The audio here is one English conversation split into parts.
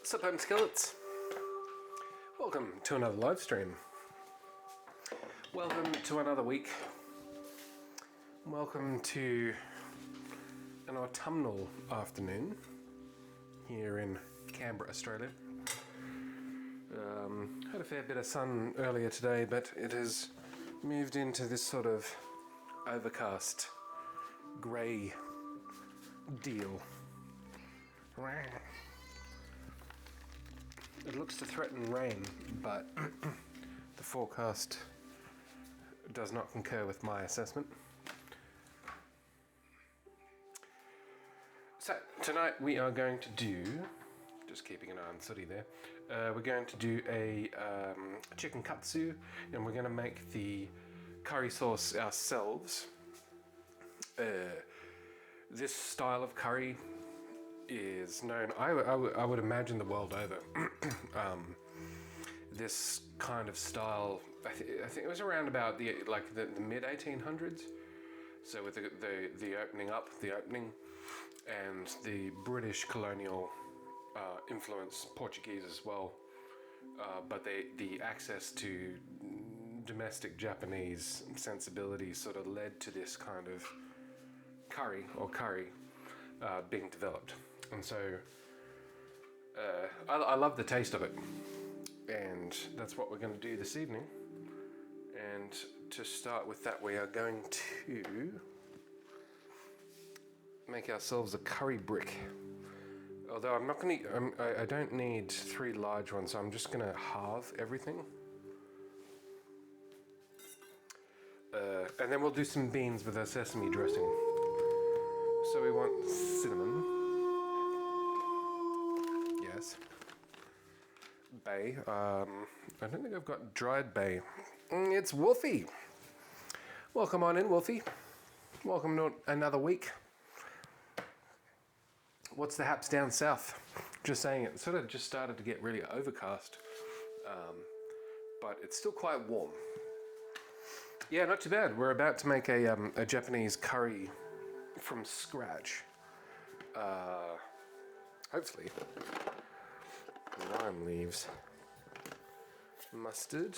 What's up, home skillets? Welcome to another live stream. Welcome to another week. Welcome to an autumnal afternoon here in Canberra, Australia. Had a fair bit of sun earlier today, but it has moved into this sort of overcast grey deal. It looks to threaten rain, but the forecast does not concur with my assessment. So tonight we are going to do, just keeping an eye on Sooty there, we're going to do a chicken katsu, and we're going to make the curry sauce ourselves. This style of curry is known, I would imagine, the world over. This kind of style, I think it was around about the mid 1800s. So with the opening, and the British colonial influence, Portuguese as well, but the access to domestic Japanese sensibilities sort of led to this kind of curry being developed. And so I love the taste of it, and that's what we're going to do this evening. And to start with that, we are going to make ourselves a curry brick. Although I'm not going to, I don't need 3 large ones, so I'm just going to halve everything. And then we'll do some beans with our sesame dressing. So we want cinnamon. Yes. Bay. I don't think I've got dried bay. It's Wolfie. Welcome on in, Wolfie. Welcome to another week. What's the haps down south? Just saying, it sort of just started to get really overcast, but it's still quite warm. Yeah, not too bad. We're about to make a Japanese curry from scratch. Hopefully. Lime leaves. Mustard.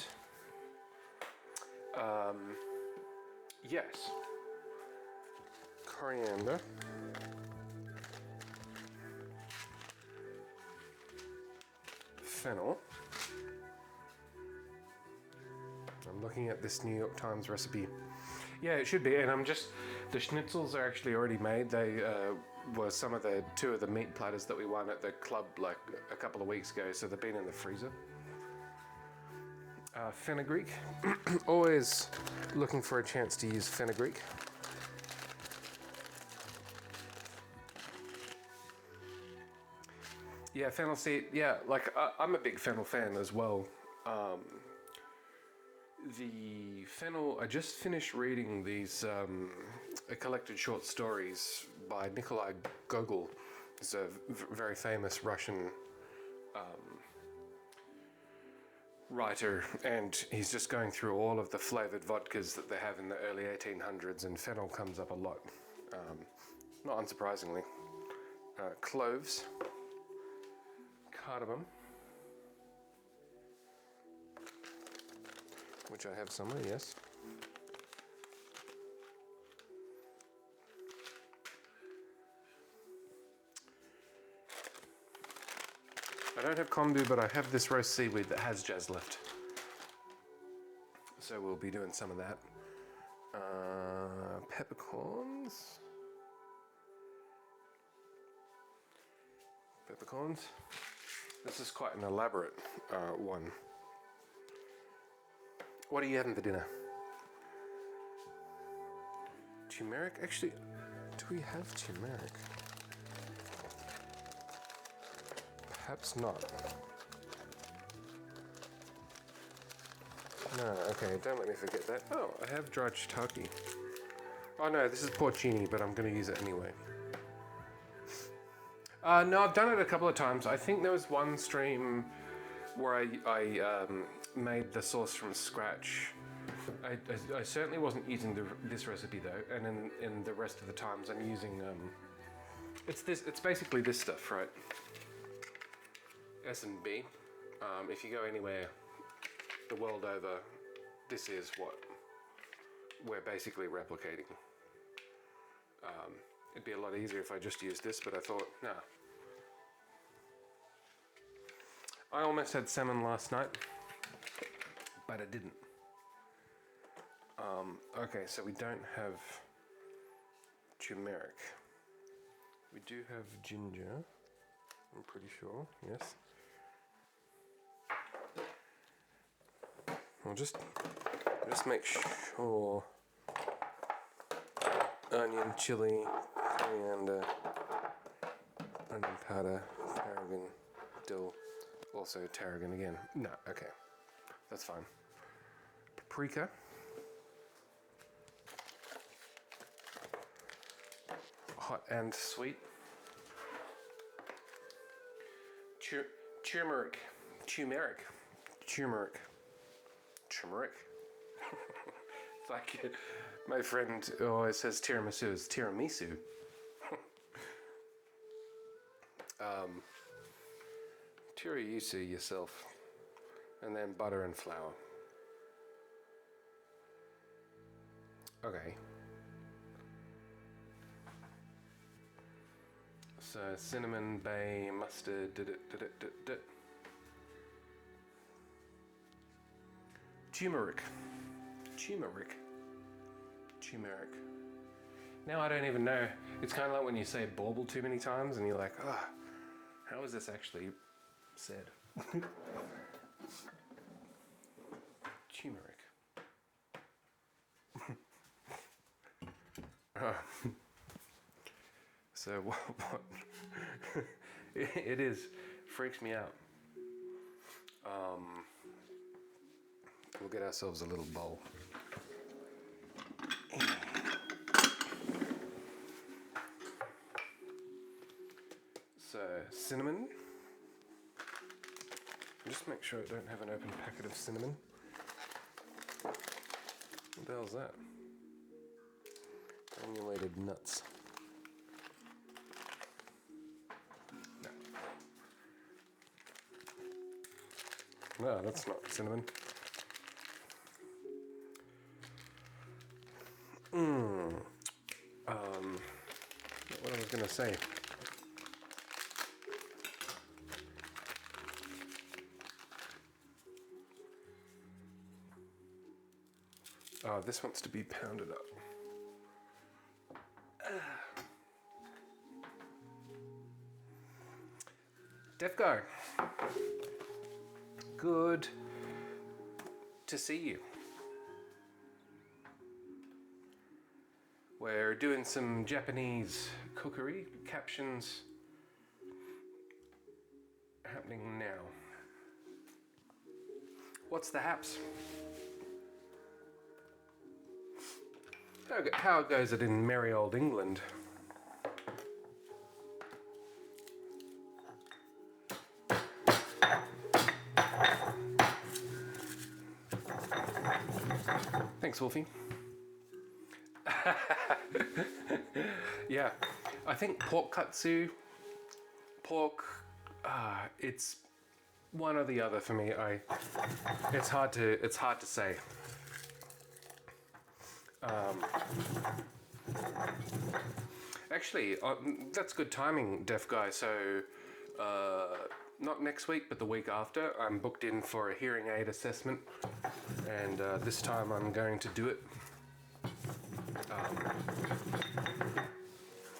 Yes. Coriander. Fennel. I'm looking at this New York Times recipe. Yeah, it should be, and the schnitzels are actually already made. They were two of the meat platters that we won at the club like a couple of weeks ago, so they've been in the freezer. Fenugreek. Always looking for a chance to use fenugreek. Yeah, fennel seed. Yeah, I'm a big fennel fan as well. The fennel, I just finished reading these collected short stories by Nikolai Gogol. He's a very famous Russian writer, and he's just going through all of the flavored vodkas that they have in the early 1800s, and fennel comes up a lot, not unsurprisingly. Cloves, cardamom, which I have somewhere, yes. I don't have kombu, but I have this roast seaweed that has jazz left. So we'll be doing some of that. Peppercorns. Peppercorns. This is quite an elaborate one. What are you having for dinner? Turmeric? Actually, do we have turmeric? Perhaps not. No, okay, don't let me forget that. Oh, I have dried shiitake. Oh no, this is porcini, but I'm going to use it anyway. No, I've done it a couple of times. I think there was one stream where I made the sauce from scratch. I certainly wasn't using this recipe though, and in the rest of the times I'm using it's basically this stuff, right? S&B. If you go anywhere the world over, this is what we're basically replicating. It'd be a lot easier if I just used this, but I thought, nah. I almost had salmon last night, but I didn't. Okay, so we don't have turmeric. We do have ginger, I'm pretty sure, yes. I'll just make sure. Onion, chili, coriander, onion powder, tarragon, dill, also tarragon again. No, okay, that's fine. Paprika. Hot and sweet. Turmeric. It's like my friend always says tiramisu is tiramisu. Tiramisu yourself, and then butter and flour. Okay. So cinnamon, bay, mustard, turmeric. Now I don't even know. It's kind of like when you say bauble too many times and you're like, oh, how is this actually said? Turmeric. So what it is freaks me out. We'll get ourselves a little bowl. So cinnamon. Just make sure I don't have an open packet of cinnamon. What the hell is that? Granulated nuts. No, that's not cinnamon. What I was gonna say. Oh, this wants to be pounded up. Defco. Good to see you. We're doing some Japanese cookery captions happening now. What's the haps? How goes it in merry old England? Thanks, Wolfie. Yeah, I think pork katsu, it's one or the other for me. It's hard to say. Actually, that's good timing, Deaf Guy. So, not next week, but the week after, I'm booked in for a hearing aid assessment, and this time I'm going to do it.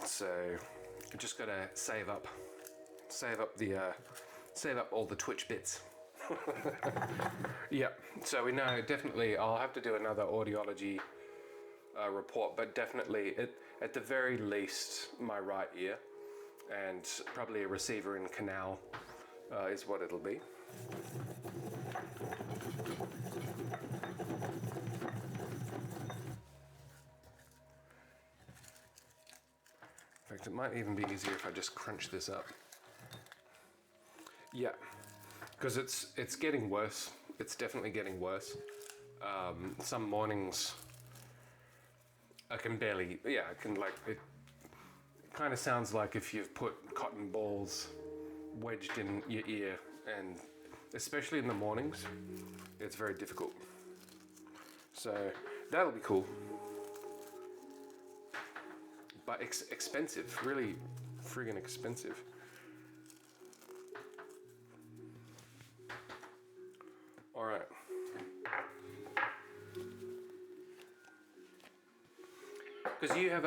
So, I just gotta save up all the Twitch bits. Yeah. So we know definitely I'll have to do another audiology report, but definitely at the very least my right ear, and probably a receiver in canal is what it'll be. In fact, it might even be easier if I just crunch this up. Yeah, because it's getting worse. It's definitely getting worse. Some mornings I can barely, it kind of sounds like if you've put cotton balls wedged in your ear and especially in the mornings, it's very difficult. So that'll be cool. But expensive, really friggin' expensive. All right. Because you have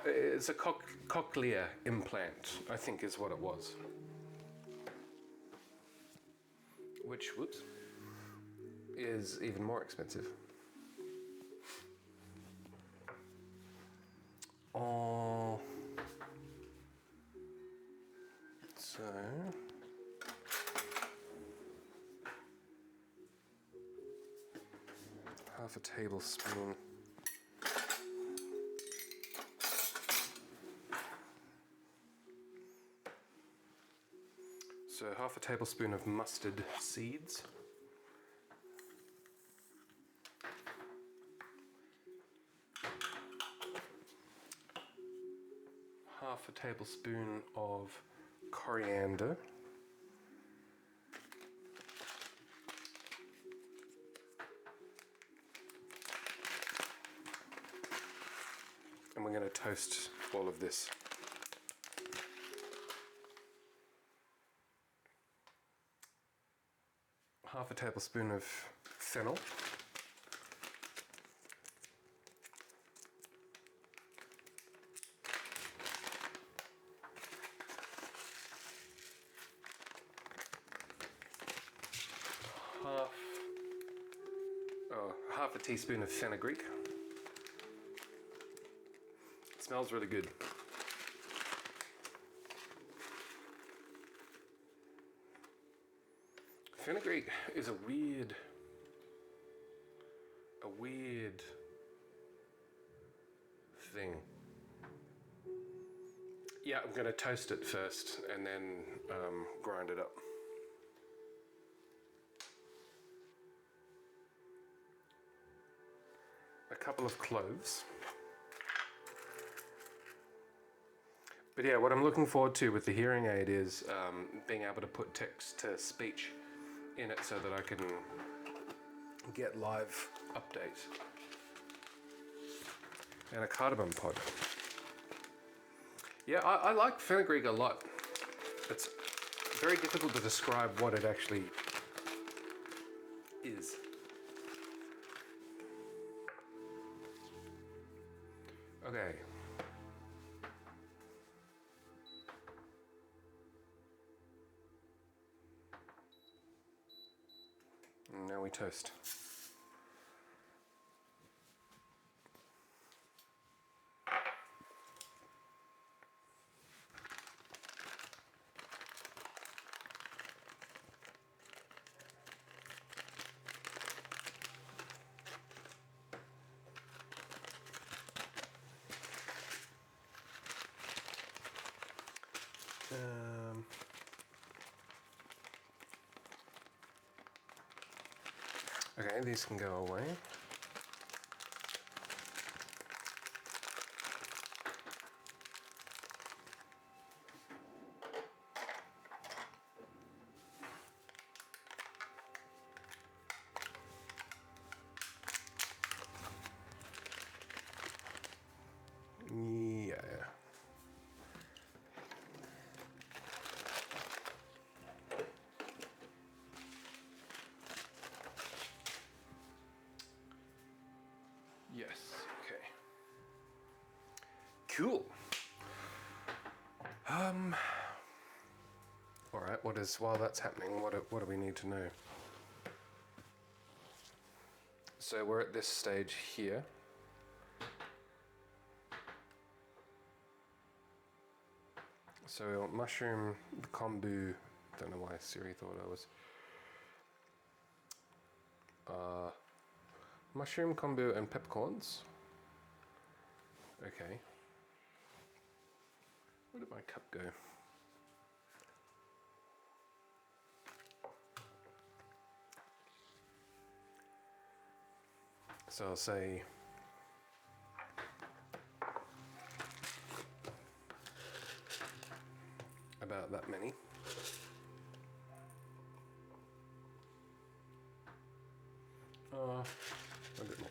it's a cochlear implant, I think is what it was. Which, whoops, is even more expensive. Oh, so half a tablespoon. So half a tablespoon of mustard seeds. Half a tablespoon of coriander. And we're going to toast all of this. Half a tablespoon of fennel. Half a teaspoon of fenugreek. It smells really good. Fenugreek is a weird thing. Yeah, I'm going to toast it first and then grind it up. A couple of cloves. But yeah, what I'm looking forward to with the hearing aid is being able to put text to speech in it so that I can get live updates. And a cardamom pod. Yeah, I like fenugreek a lot. It's very difficult to describe what it actually is. Okay. And now we toast. Okay, these can go away. Yeah. Yes, okay. Cool. All right, while that's happening, what do we need to know? So we're at this stage here. So mushroom, kombu, don't know why Siri thought I was. Mushroom, kombu, and peppercorns. Okay. Where did my cup go? So I'll say about that many. A bit more.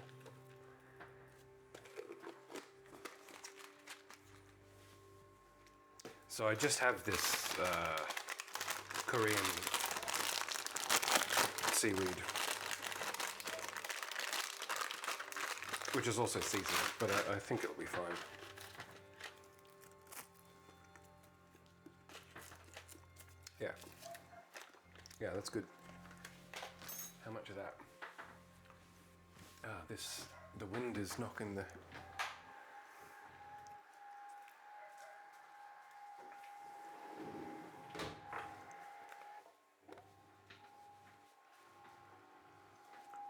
So I just have this Korean seaweed, which is also seasoned, but I think it'll be fine. Yeah. Yeah, that's good. How much of that? The wind is knocking the...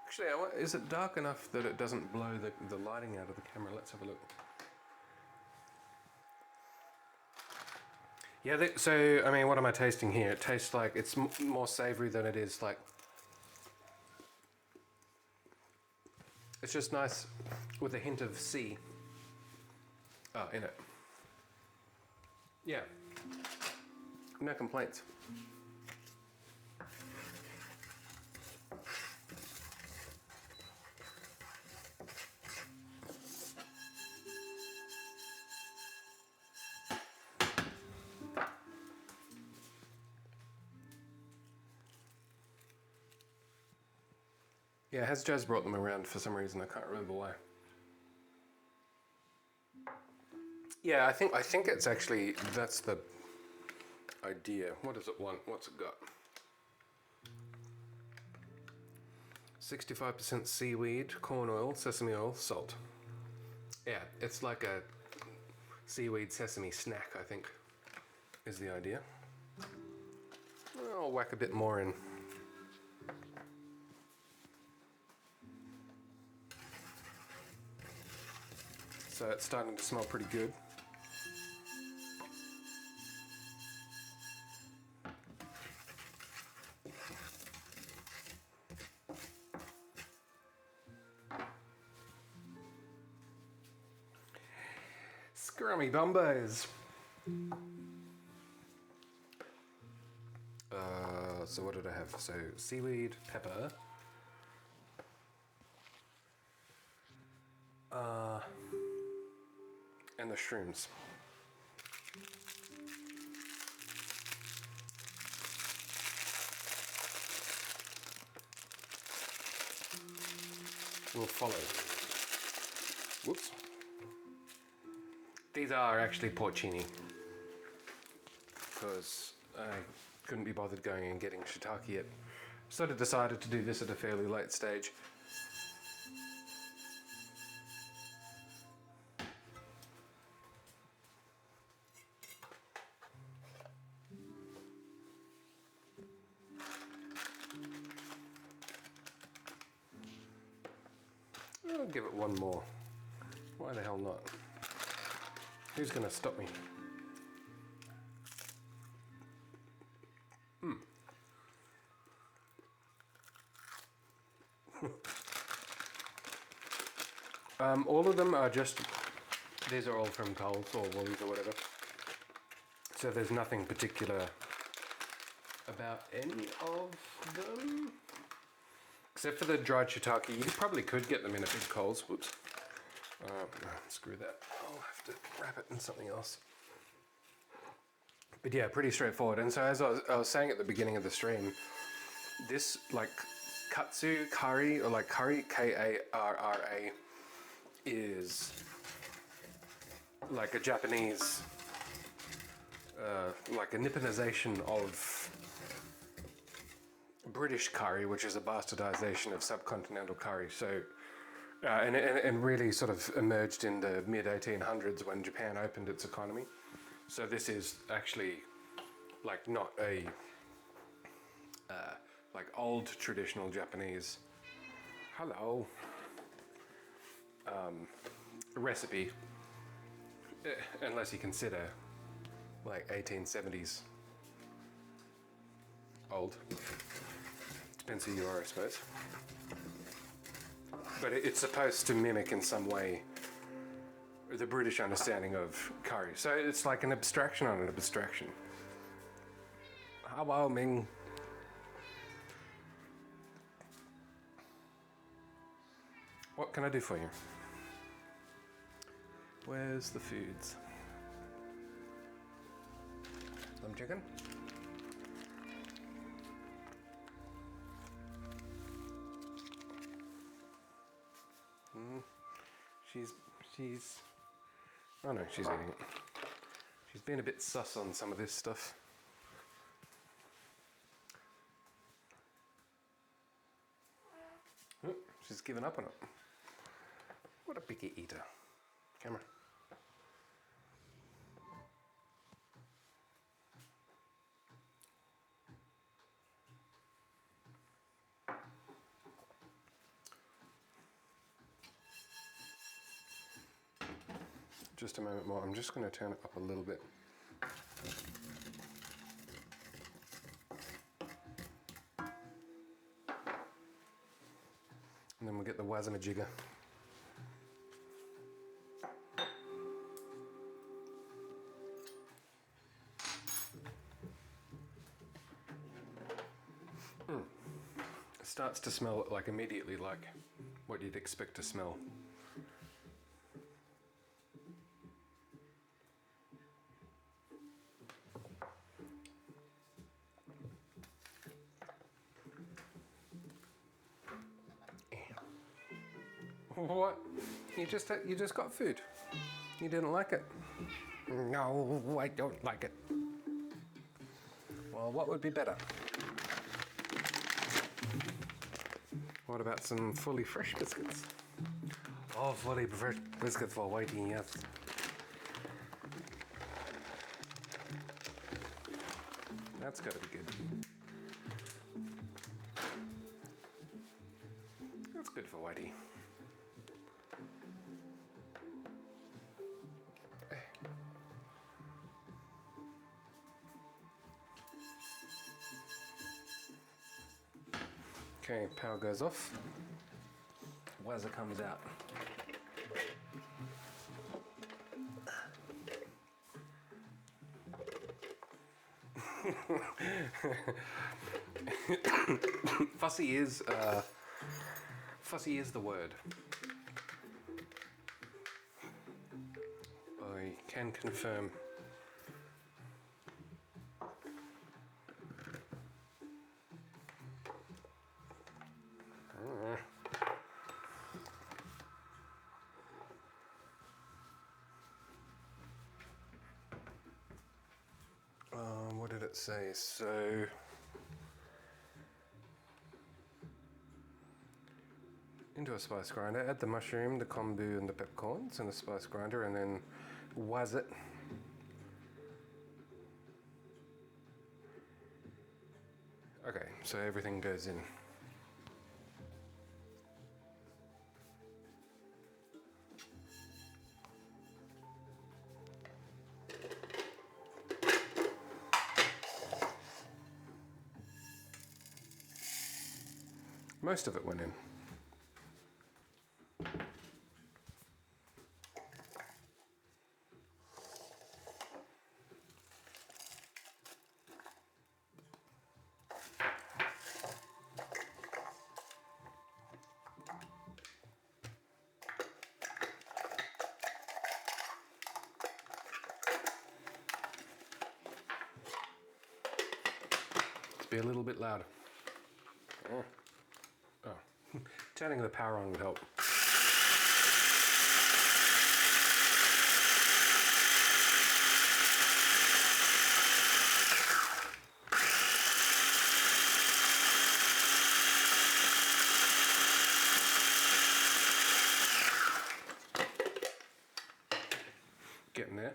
Actually, is it dark enough that it doesn't blow the lighting out of the camera? Let's have a look. Yeah, so, I mean, what am I tasting here? It tastes like it's more savory than it is like... It's just nice with a hint of sea in it. Yeah, no complaints. Yeah, has Jazz brought them around for some reason? I can't remember why. Yeah, I think it's actually, that's the idea. What does it want? What's it got? 65% seaweed, corn oil, sesame oil, salt. Yeah, it's like a seaweed sesame snack, I think, is the idea. I'll whack a bit more in. So it's starting to smell pretty good. Scrummy bumbos. So what did I have? So seaweed, pepper. And the shrooms. Will follow. Whoops. These are actually porcini, because I couldn't be bothered going and getting shiitake yet. Sort of decided to do this at a fairly late stage. I'll give it one more. Why the hell not? Who's going to stop me? All of them are just, these are all from Coles or Woolies or whatever. So there's nothing particular about any of them. Except for the dried shiitake, you probably could get them in a big Coles. Whoops. Screw that. I'll have to wrap it in something else. But yeah, pretty straightforward. And so as I was saying at the beginning of the stream, this like Katsu curry, or like curry, Karra, is like a Japanese, like a Nipponization of British curry, which is a bastardization of subcontinental curry. So, and really sort of emerged in the mid-1800s when Japan opened its economy. So this is actually like not a like old traditional Japanese recipe, unless you consider like 1870s old. Depends who you are, I suppose. But it's supposed to mimic in some way the British understanding of curry. So it's like an abstraction on an abstraction. Hello, Ming. What can I do for you? Where's the foods? Some chicken? She's... Oh no, she's eating it. She's been a bit sus on some of this stuff. Oh, she's given up on it. What a picky eater. Camera. Just a moment more. I'm just going to turn it up a little bit. And then we'll get the wazamajigga. It starts to smell like immediately like what you'd expect to smell. What? You just got food. You didn't like it. No, I don't like it. Well, what would be better? What about some fully fresh biscuits? Oh, fully fresh biscuits for Whitey, yes. That's gotta be good. That's good for Whitey. Okay, power goes off. Wazza comes out. Fussy is the word. I can confirm. What did it say? So into a spice grinder, add the mushroom, the kombu, and the peppercorns in the spice grinder, and then waz it. Okay, so everything goes in. Most of it went in. Let's be a little bit louder. Oh. Turning the power on would help. Getting there.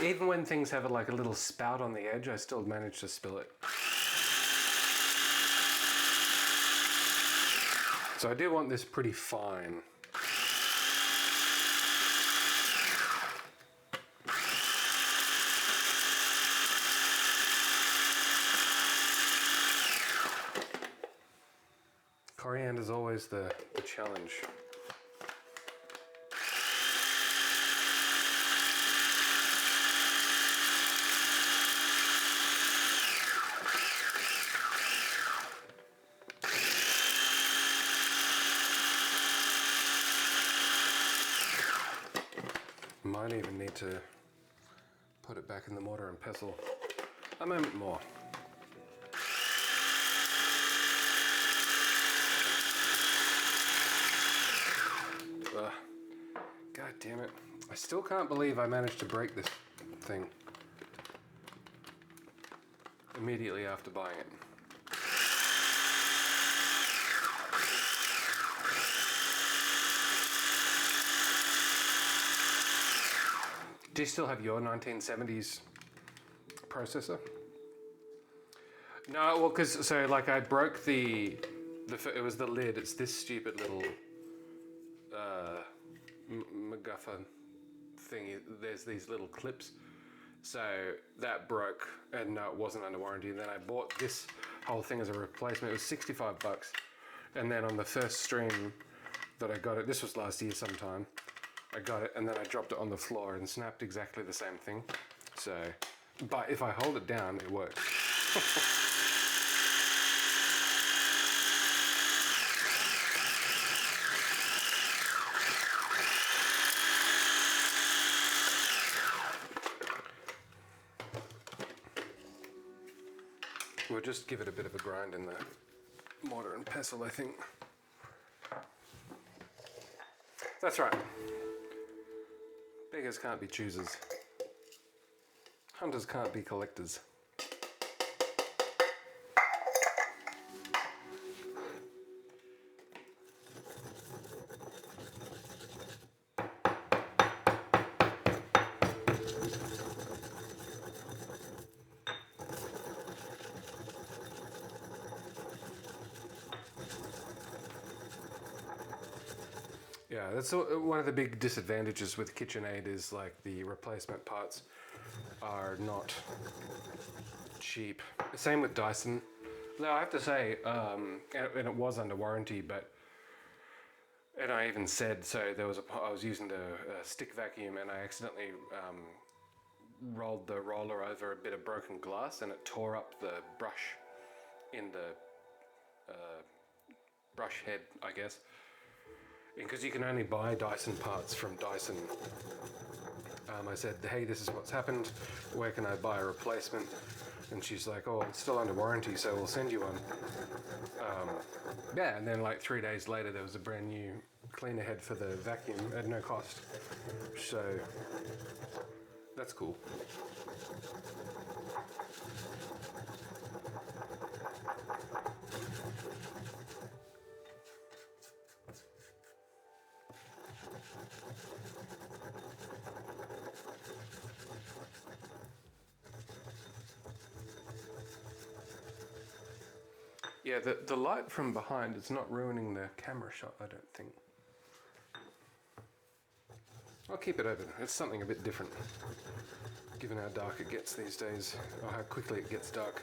Even when things have like a little spout on the edge, I still manage to spill it. So I do want this pretty fine. Coriander's always the challenge. Might even need to put it back in the mortar and pestle a moment more. God damn it. I still can't believe I managed to break this thing immediately after buying it. Do you still have your 1970s processor? No, well, because so like I broke it was the lid. It's this stupid little MacGuffin thingy. There's these little clips. So that broke, and no, it wasn't under warranty. And then I bought this whole thing as a replacement. It was $65, and then on the first stream that I got it, this was last year sometime. I got it and then I dropped it on the floor and snapped exactly the same thing. So, but if I hold it down, it works. We'll just give it a bit of a grind in the mortar and pestle, I think. That's right. Beggars can't be choosers. Hunters can't be collectors. Yeah, that's one of the big disadvantages with KitchenAid is like the replacement parts are not cheap. Same with Dyson. Now I have to say, and it was under warranty, and I even said, so I was using the stick vacuum and I accidentally rolled the roller over a bit of broken glass and it tore up the brush in the brush head, I guess. Because you can only buy Dyson parts from Dyson. I said, hey, this is what's happened. Where can I buy a replacement? And she's like, oh, it's still under warranty, so we'll send you one. Yeah, and then like 3 days later, there was a brand new cleaner head for the vacuum at no cost. So that's cool. Yeah, the light from behind is not ruining the camera shot, I don't think. I'll keep it open. It's something a bit different, given how dark it gets these days, or how quickly it gets dark.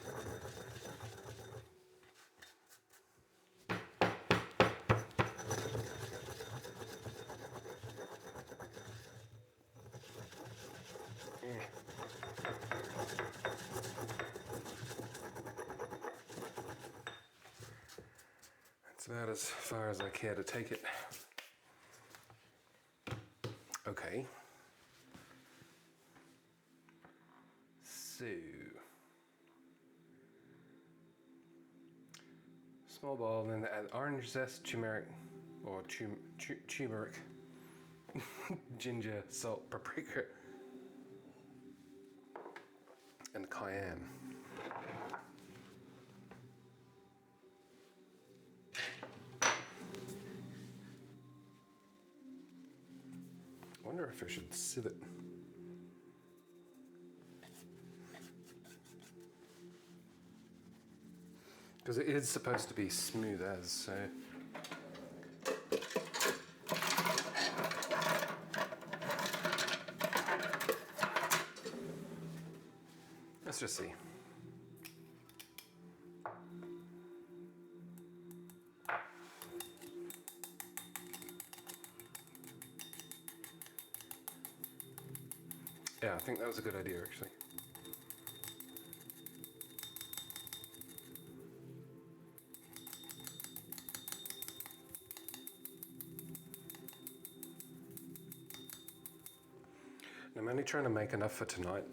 That's about as far as I care to take it. Okay. So, small bowl, and then add orange zest, turmeric, or turmeric, ginger, salt, paprika, and cayenne. I wonder if I should sieve it. Because it is supposed to be smooth as, so. Let's just see. think that was a good idea, actually. I'm only trying to make enough for tonight.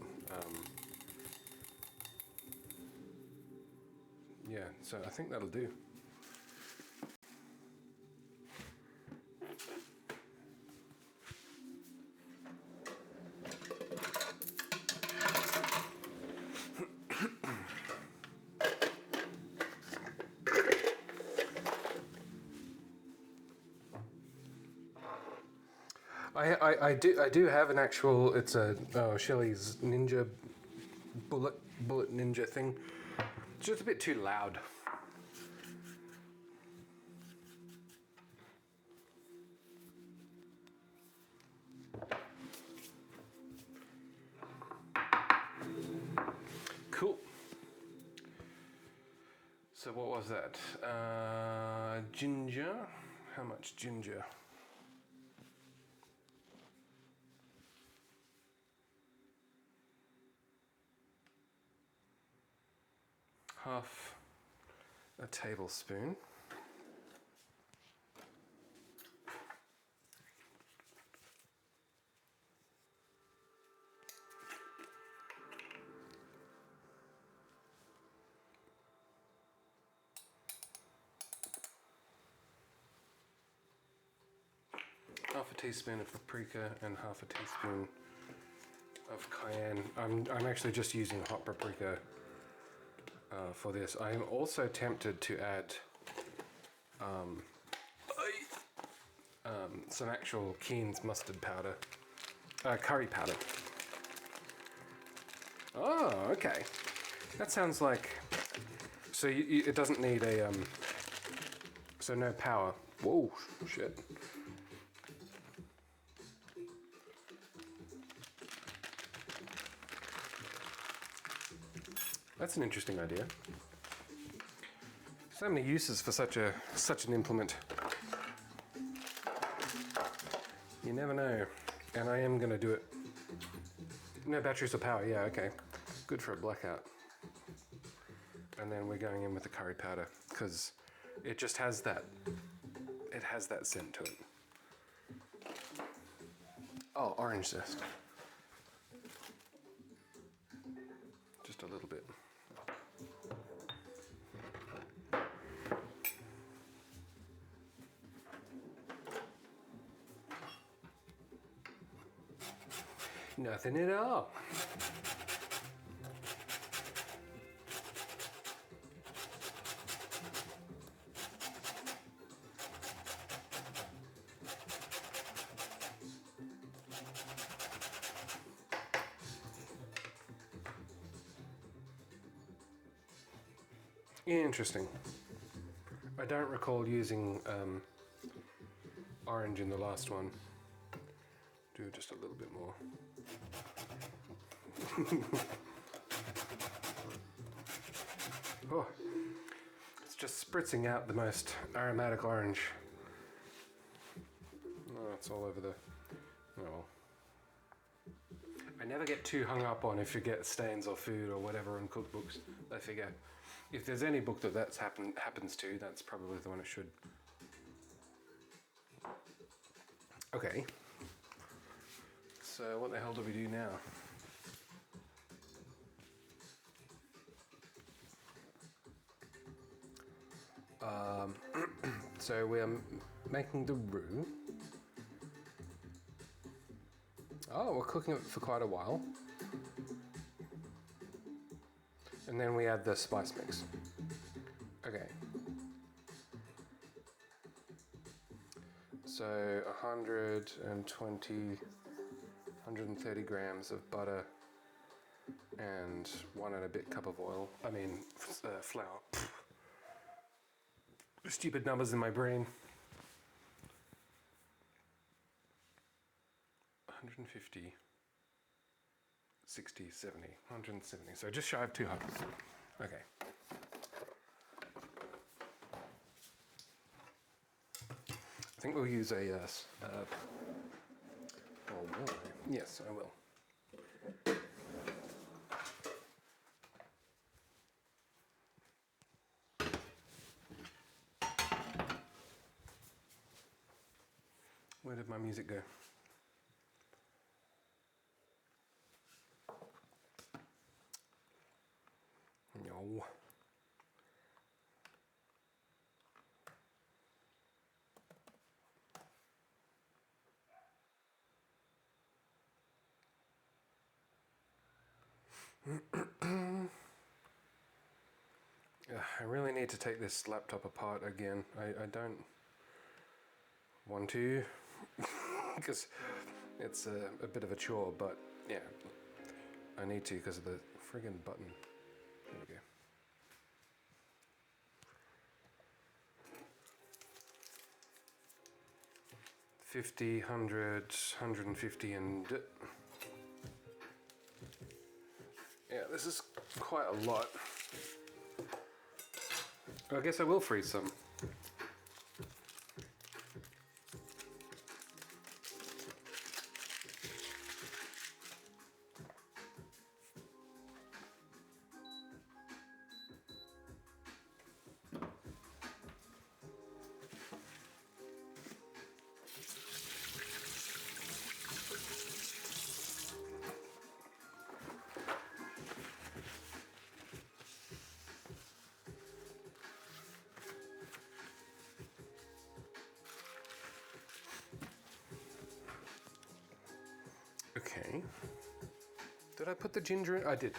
Yeah, so I think that'll do. I do have an actual. It's a Shelley's Ninja bullet Ninja thing. It's just a bit too loud. Cool. So what was that? Ginger. How much ginger? Half a tablespoon. Half a teaspoon of paprika and half a teaspoon of cayenne. I'm actually just using hot paprika for this. I am also tempted to add some actual Keen's mustard powder, curry powder. Oh, okay. That sounds like. So it doesn't need a. So no power. Whoa, shit. That's an interesting idea. So many uses for such an implement. You never know. And I am going to do it. No batteries or power. Yeah, okay. Good for a blackout. And then we're going in with the curry powder because it just has that. It has that scent to it. Oh, orange zest. Just a little bit. Nothing at all. Interesting. I don't recall using orange in the last one. Do just a little bit more. Oh, it's just spritzing out the most aromatic orange. Oh, it's all over the. Oh. I never get too hung up on if you get stains or food or whatever on cookbooks. I figure if there's any book that's happens to, that's probably the one it should. Okay. So what the hell do we do now? So we're making the roux. Oh, we're cooking it for quite a while. And then we add the spice mix. Okay. So 120, 130 grams of butter and 1 and a bit cup of oil. I mean, flour. Stupid numbers in my brain. 150, 60, 70, 170. So just shy of 200. Okay. I think we'll use a. Oh, will I? Yes, I will. Where did my music go? No. I really need to take this laptop apart again. I don't want to because it's a bit of a chore, but yeah, I need to because of the friggin' button. There we go. $50, $100, $150, and yeah, this is quite a lot. I guess I will freeze some. Okay. Did I put the ginger in? I did.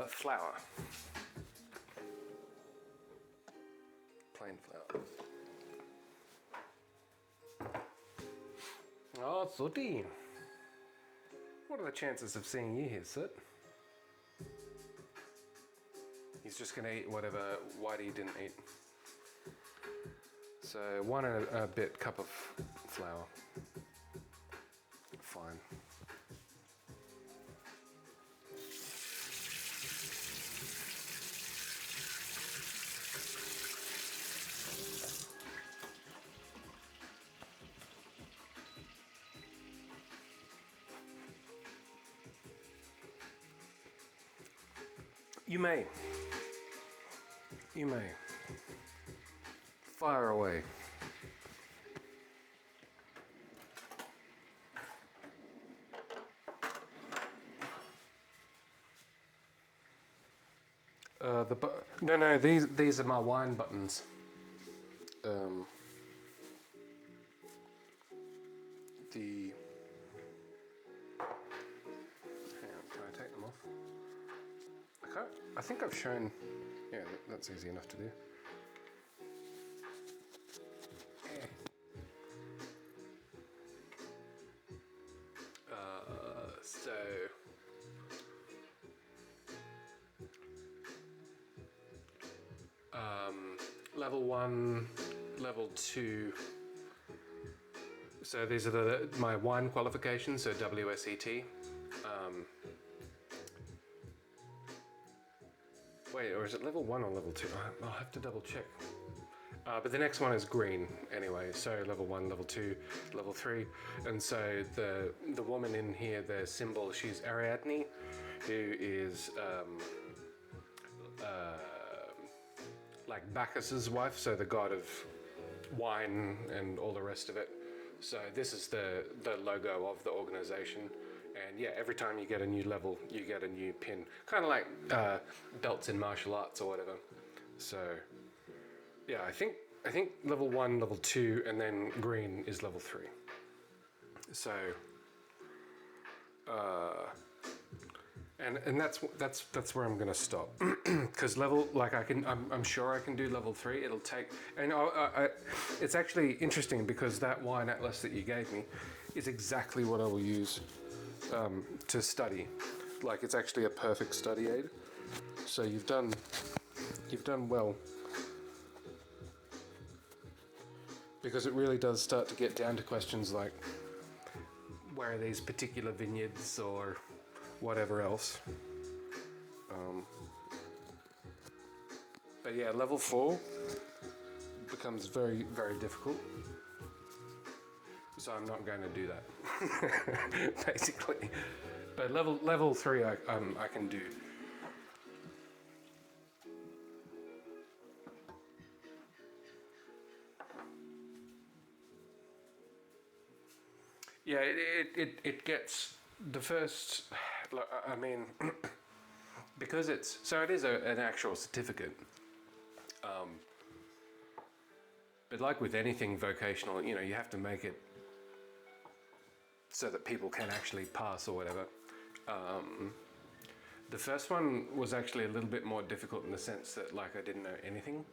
Flour. Plain flour. Oh, Sooty. What are the chances of seeing you here, Soot? He's just gonna eat whatever Whitey didn't eat. So 1 and a bit cup of flour. Fine. You may. You may. Fire away. No, these are my wine buttons. The hang on, can I take them off? I can't. I think I've shown. Yeah, that's easy enough to do. So level 1, level 2. So these are my wine qualifications, so WSET. Wait, or is it level 1 or level 2? I'll have to double check. But the next one is green anyway, so level 1, level 2, level 3. And so the woman in here, the symbol, she's Ariadne, who is like Bacchus's wife, so the god of wine and all the rest of it. So this is the logo of the organization. And yeah, every time you get a new level, you get a new pin. Kind of like belts in martial arts or whatever. So yeah, I think level 1, level 2, and then green is level 3. So and that's where I'm gonna stop, because I'm sure I can do level 3. It'll take, and it's actually interesting because that wine atlas that you gave me is exactly what I will use to study. Like, it's actually a perfect study aid. So you've done well, because it really does start to get down to questions like, where are these particular vineyards or whatever else. But yeah, level 4 becomes very, very difficult. So I'm not going to do that, basically. But level 3 I can do. Yeah, it gets the first. I mean, because it's so it is an actual certificate. But like with anything vocational, you know, you have to make it so that people can actually pass or whatever. The first one was actually a little bit more difficult in the sense that, like, I didn't know anything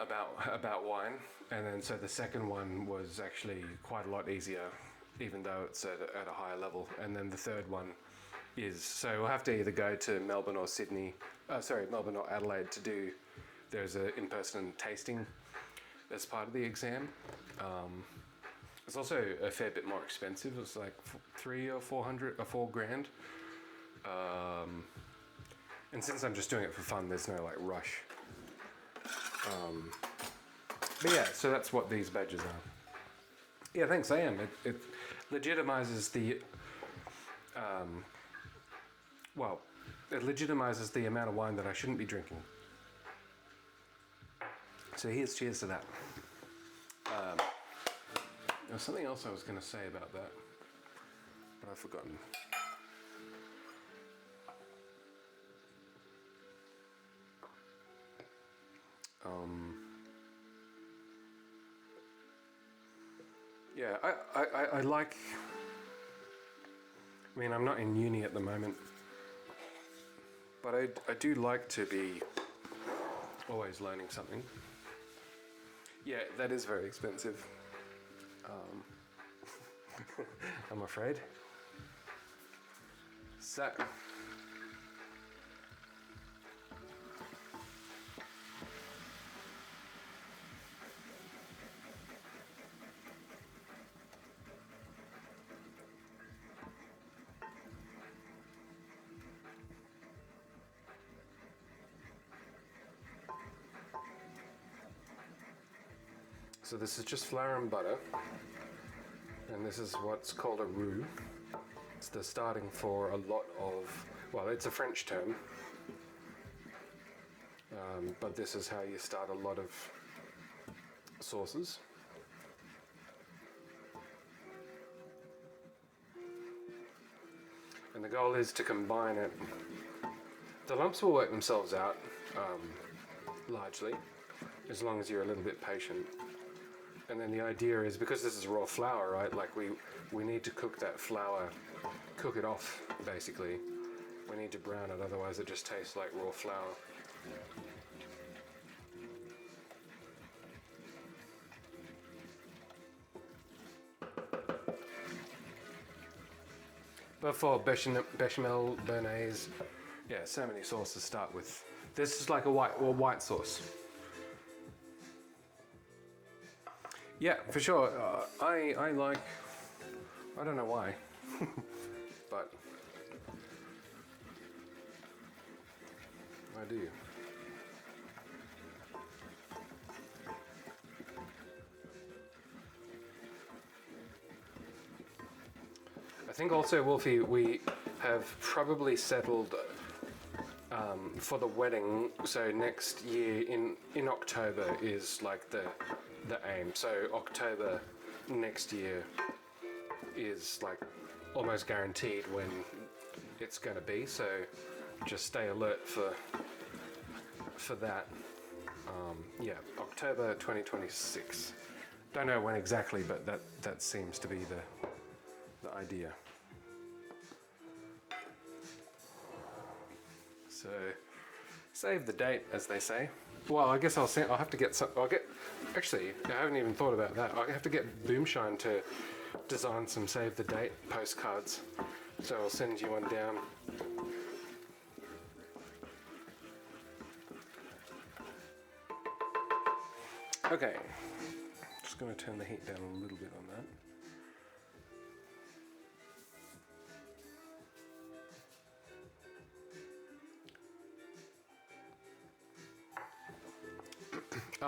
about wine, and then so the second one was actually quite a lot easier, even though it's at a higher level. And then the third one is, so we'll have to either go to Melbourne or Sydney, Melbourne or Adelaide to do. There's an in-person tasting as part of the exam. It's also a fair bit more expensive. It's like $300 or $400 or $4,000. And since I'm just doing it for fun, there's no like rush. But yeah, so that's what these badges are. Yeah, thanks. I am. It legitimizes the. It legitimizes the amount of wine that I shouldn't be drinking. So here's cheers to that. There's something else I was going to say about that, but I've forgotten. Yeah, I like. I mean, I'm not in uni at the moment, but I do like to be always learning something. Yeah, that is very expensive. I'm afraid. So. So this is just flour and butter, and this is what's called a roux. It's the starting for a lot of, well, it's a French term, but this is how you start a lot of sauces. And the goal is to combine it. The lumps will work themselves out, largely, as long as you're a little bit patient. And then the idea is, because this is raw flour, right? Like we need to cook that flour, cook it off, basically. We need to brown it, otherwise it just tastes like raw flour. But for bechamel, béarnaise, yeah, so many sauces start with. This is like a white sauce. Yeah, for sure. I like. I don't know why, but I do. I think also, Wolfie, we have probably settled for the wedding. So next year in October is like the aim. So October next year is like almost guaranteed when it's going to be. So just stay alert for that. Yeah, October 2026. Don't know when exactly, but that seems to be the idea. So save the date, as they say. Well, I guess I'll have to get some. Actually, I haven't even thought about that. I have to get Boomshine to design some save the date postcards. So I'll send you one down. Okay, just going to turn the heat down a little bit on that.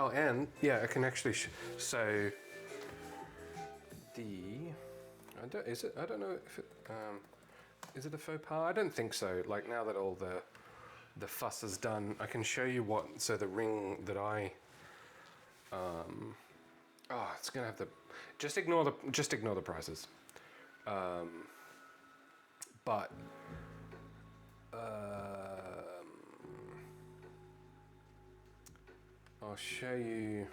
Oh, and yeah, I can actually. So I don't. Is it? I don't know if it. Is it a faux pas? I don't think so. Like now that all the fuss is done, I can show you what. So the ring that I. Oh, it's gonna have the. Just ignore the prices. But. I'll show you.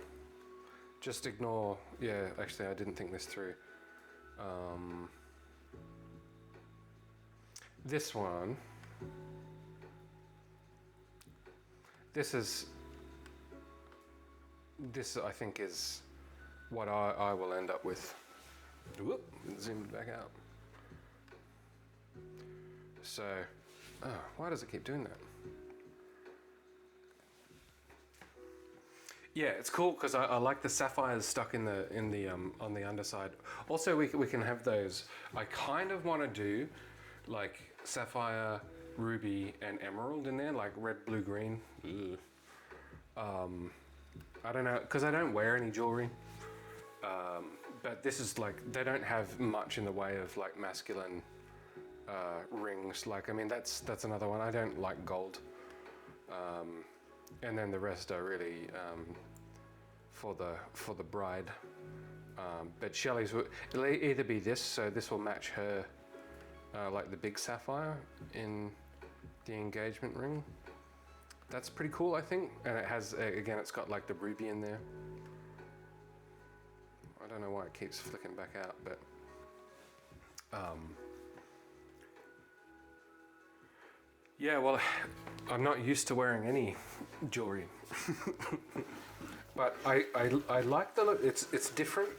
Just ignore. Yeah, actually, I didn't think this through. This one. This I think is what I will end up with. Whoop, it zoomed back out. So, why does it keep doing that? Yeah, it's cool because I like the sapphires stuck in the on the underside. Also, we can have those. I kind of want to do like sapphire, ruby, and emerald in there, like red, blue, green. I don't know because I don't wear any jewelry. But this is like they don't have much in the way of like masculine rings. Like I mean that's another one. I don't like gold. And then the rest are really for the bride. But Shelley's it'll either be this, so this will match her like the big sapphire in the engagement ring. That's pretty cool, I think. And it has again, it's got like the ruby in there. I don't know why it keeps flicking back out, but yeah, well, I'm not used to wearing any jewelry, but I like the look. It's different,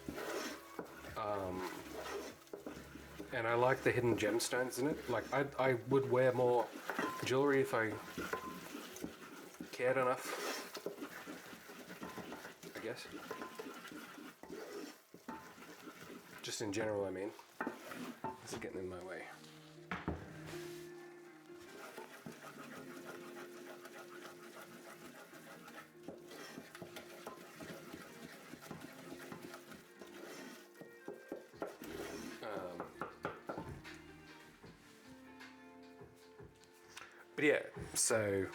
and I like the hidden gemstones in it. Like I would wear more jewelry if I cared enough, I guess. Just in general, I mean. This is getting in my way. But yeah, so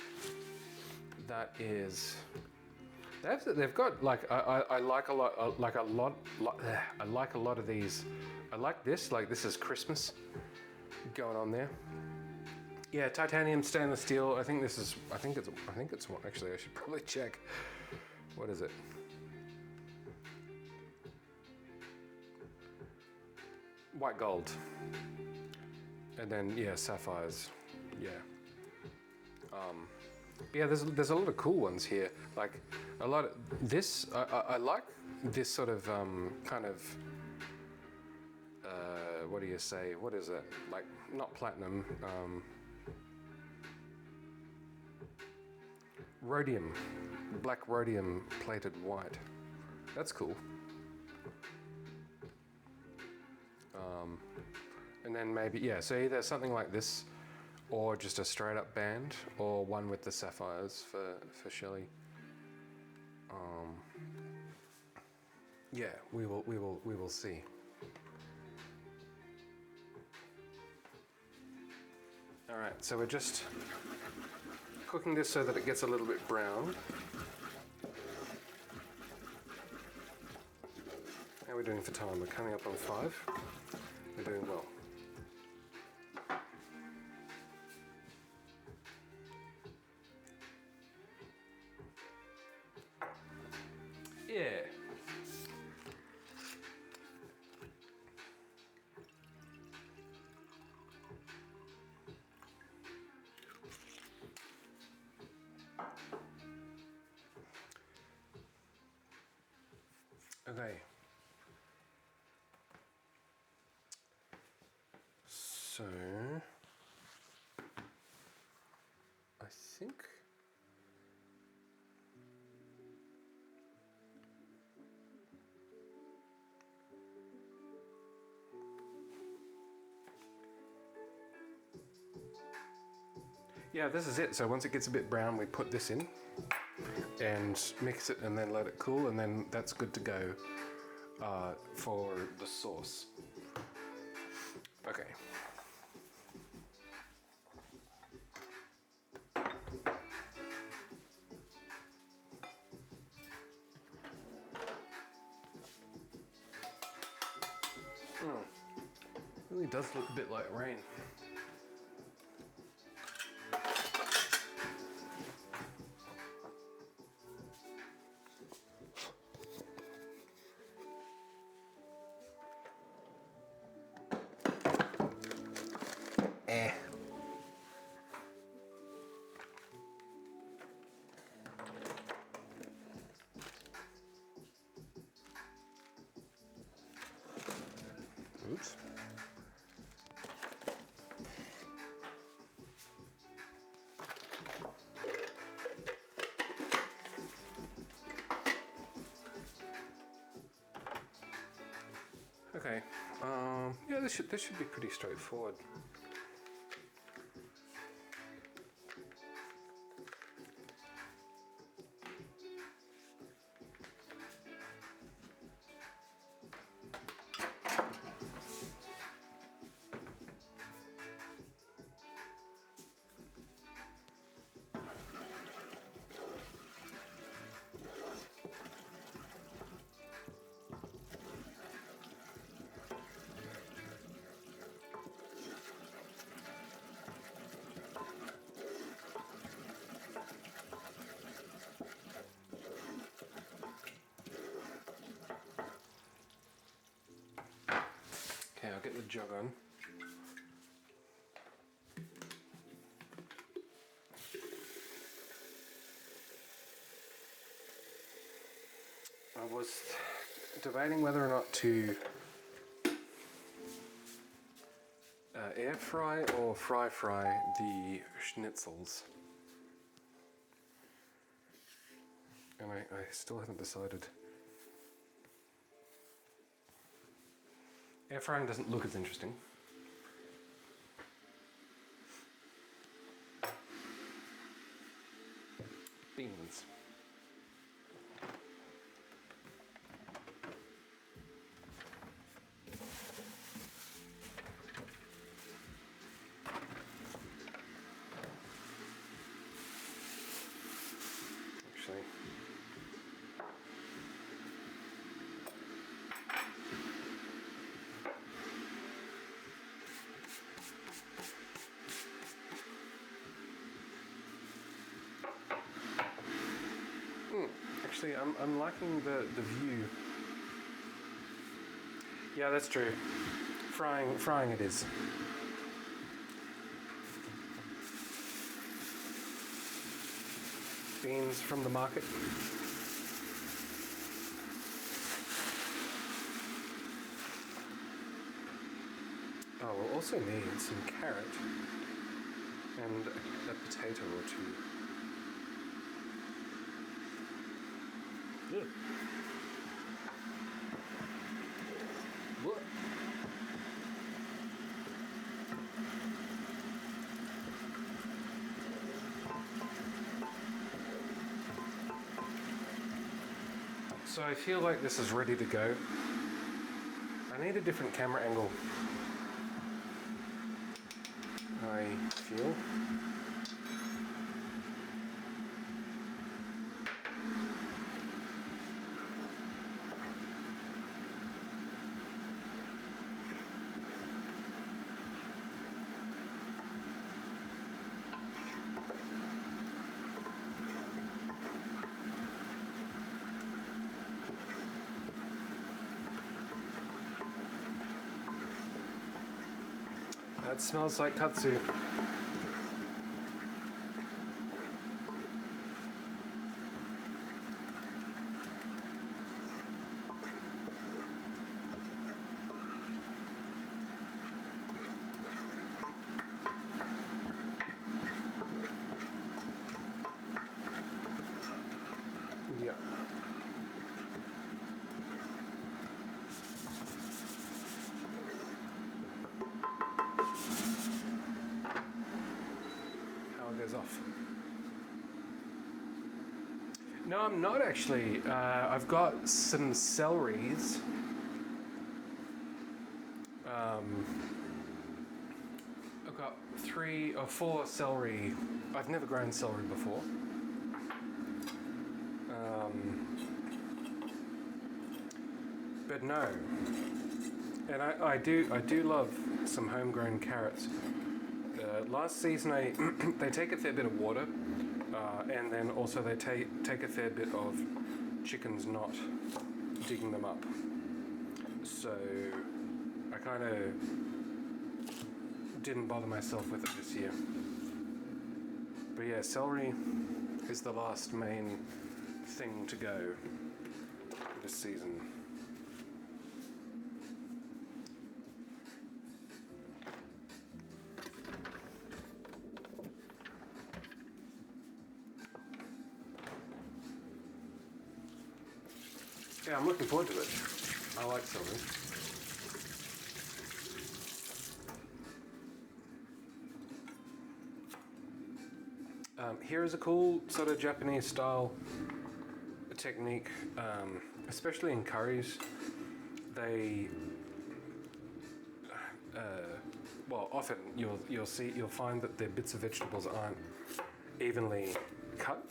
that is. They've got like I like a lot I like a lot of these. I like this, like this is Christmas going on there. Yeah, titanium, stainless steel. I think it's one. Actually, I should probably check. What is it? White gold. And then yeah, sapphires. Yeah. Yeah, there's a lot of cool ones here. Like a lot of this. I like this sort of kind of. What do you say? What is it? Like not platinum. Rhodium, black rhodium plated white. That's cool. And then maybe yeah. So either something like this. Or just a straight up band, or one with the sapphires for Shelley. Yeah, we will see. All right, so we're just cooking this so that it gets a little bit brown. How are we doing for time? We're coming up on 5. We're doing well. Yeah. Okay. So I think yeah, this is it. So once it gets a bit brown, we put this in, and mix it and then let it cool, and then that's good to go for the sauce. Okay. Really does look a bit like rain. Oops. Okay. Yeah, this should be pretty straightforward. Okay, I'll get the jug on. I was debating whether or not to air fry or fry the schnitzels. And I still haven't decided. Air frying doesn't look as interesting. Beans. Actually. Actually, I'm liking the view. Yeah, that's true. Frying it is. Beans from the market. Oh, we'll also need some carrot and a potato or two. Good. What? So I feel like this is ready to go. I need a different camera angle. I feel. That smells like katsu. Yeah. No, I'm not actually. I've got some celeries. I've got 3 or 4 celery. I've never grown celery before. But no. And I do love some homegrown carrots. Last season, they take a fair bit of water, and then also they take a fair bit of chickens not digging them up. So I kind of didn't bother myself with it this year. But yeah, celery is the last main thing to go this season. Yeah, I'm looking forward to it. I like celery. Here is a cool sort of Japanese style technique, especially in curries. They, well, often you'll find that the bits of vegetables aren't evenly cut,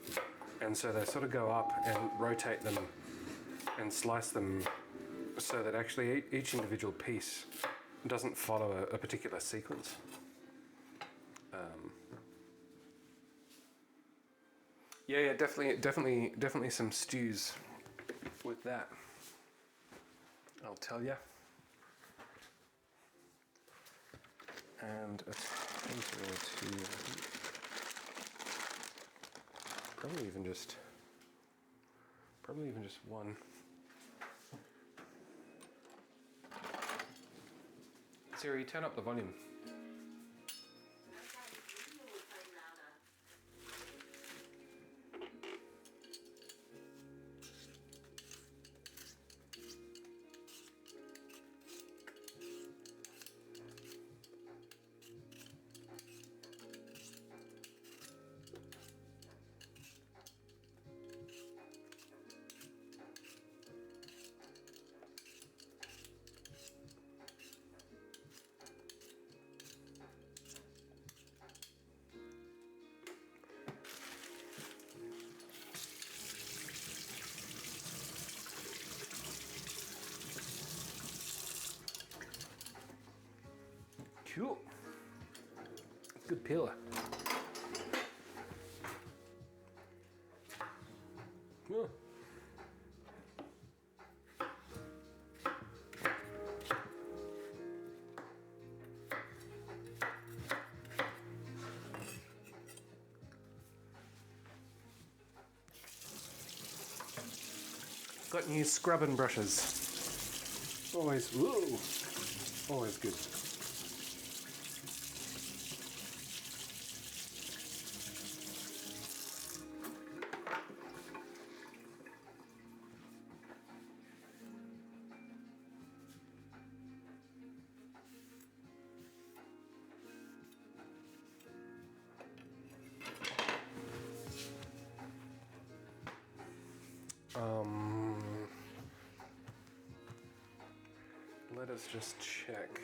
and so they sort of go up and rotate them and slice them so that actually each individual piece doesn't follow a particular sequence. Yeah, definitely some stews with that, I'll tell you. And a tater or two, probably even just one. Siri, turn up the volume. Cool. Good peeler. Yeah. Got new scrubbing brushes. Always, whoa, always good. Let us just check.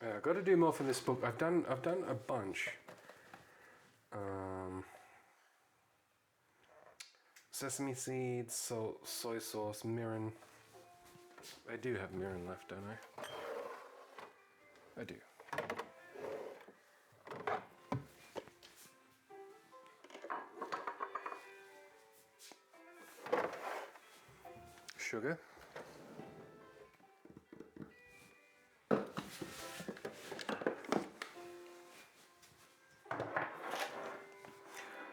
I've got to do more for this book. I've done a bunch. Sesame seeds, soy sauce, mirin. I do have mirin left, don't I? I do. Sugar.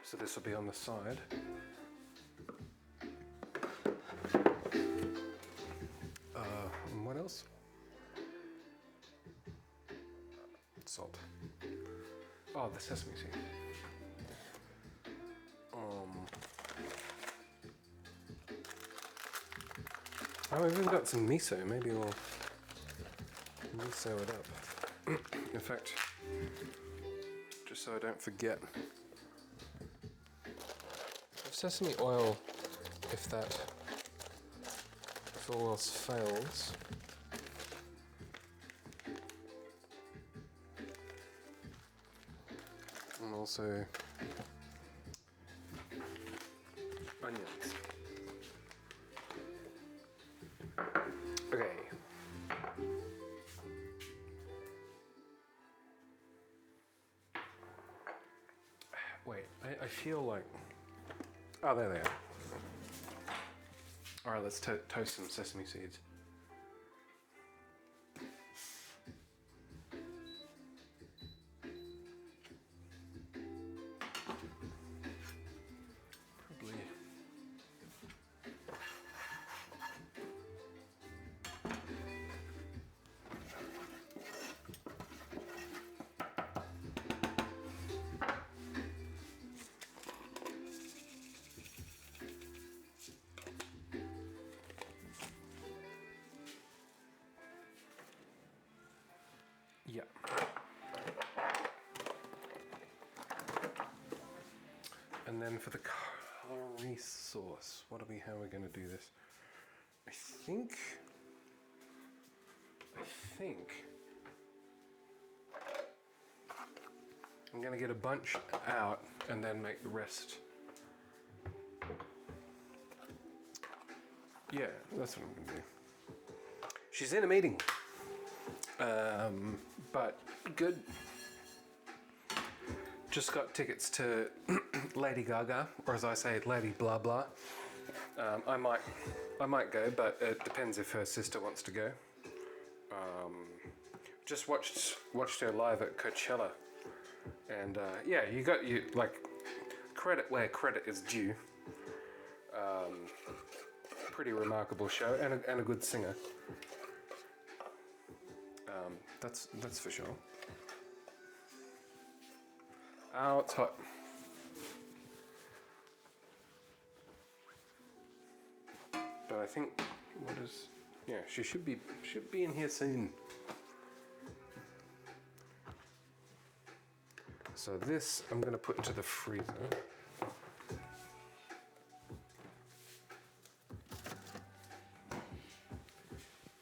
So this will be on the side. And what else? Salt. Oh, the sesame seed. Oh, I've even got some miso. Maybe we'll miso it up. In fact, just so I don't forget, sesame oil, if all else fails. And also onions. Okay. Wait, I feel like... Oh, there they are. Alright, let's toast some sesame seeds. Probably... Yeah. And then for the curry sauce, how are we going to do this? I think I'm going to get a bunch out and then make the rest. Yeah, that's what I'm going to do. She's in a meeting. But good. Just got tickets to Lady Gaga, or as I say, Lady Blah Blah. I might go, but it depends if her sister wants to go. Just watched her live at Coachella, and yeah, you credit where credit is due. Pretty remarkable show, and a good singer. That's for sure. Oh, it's hot. But I think yeah, she should be in here soon. So this I'm gonna put into the freezer.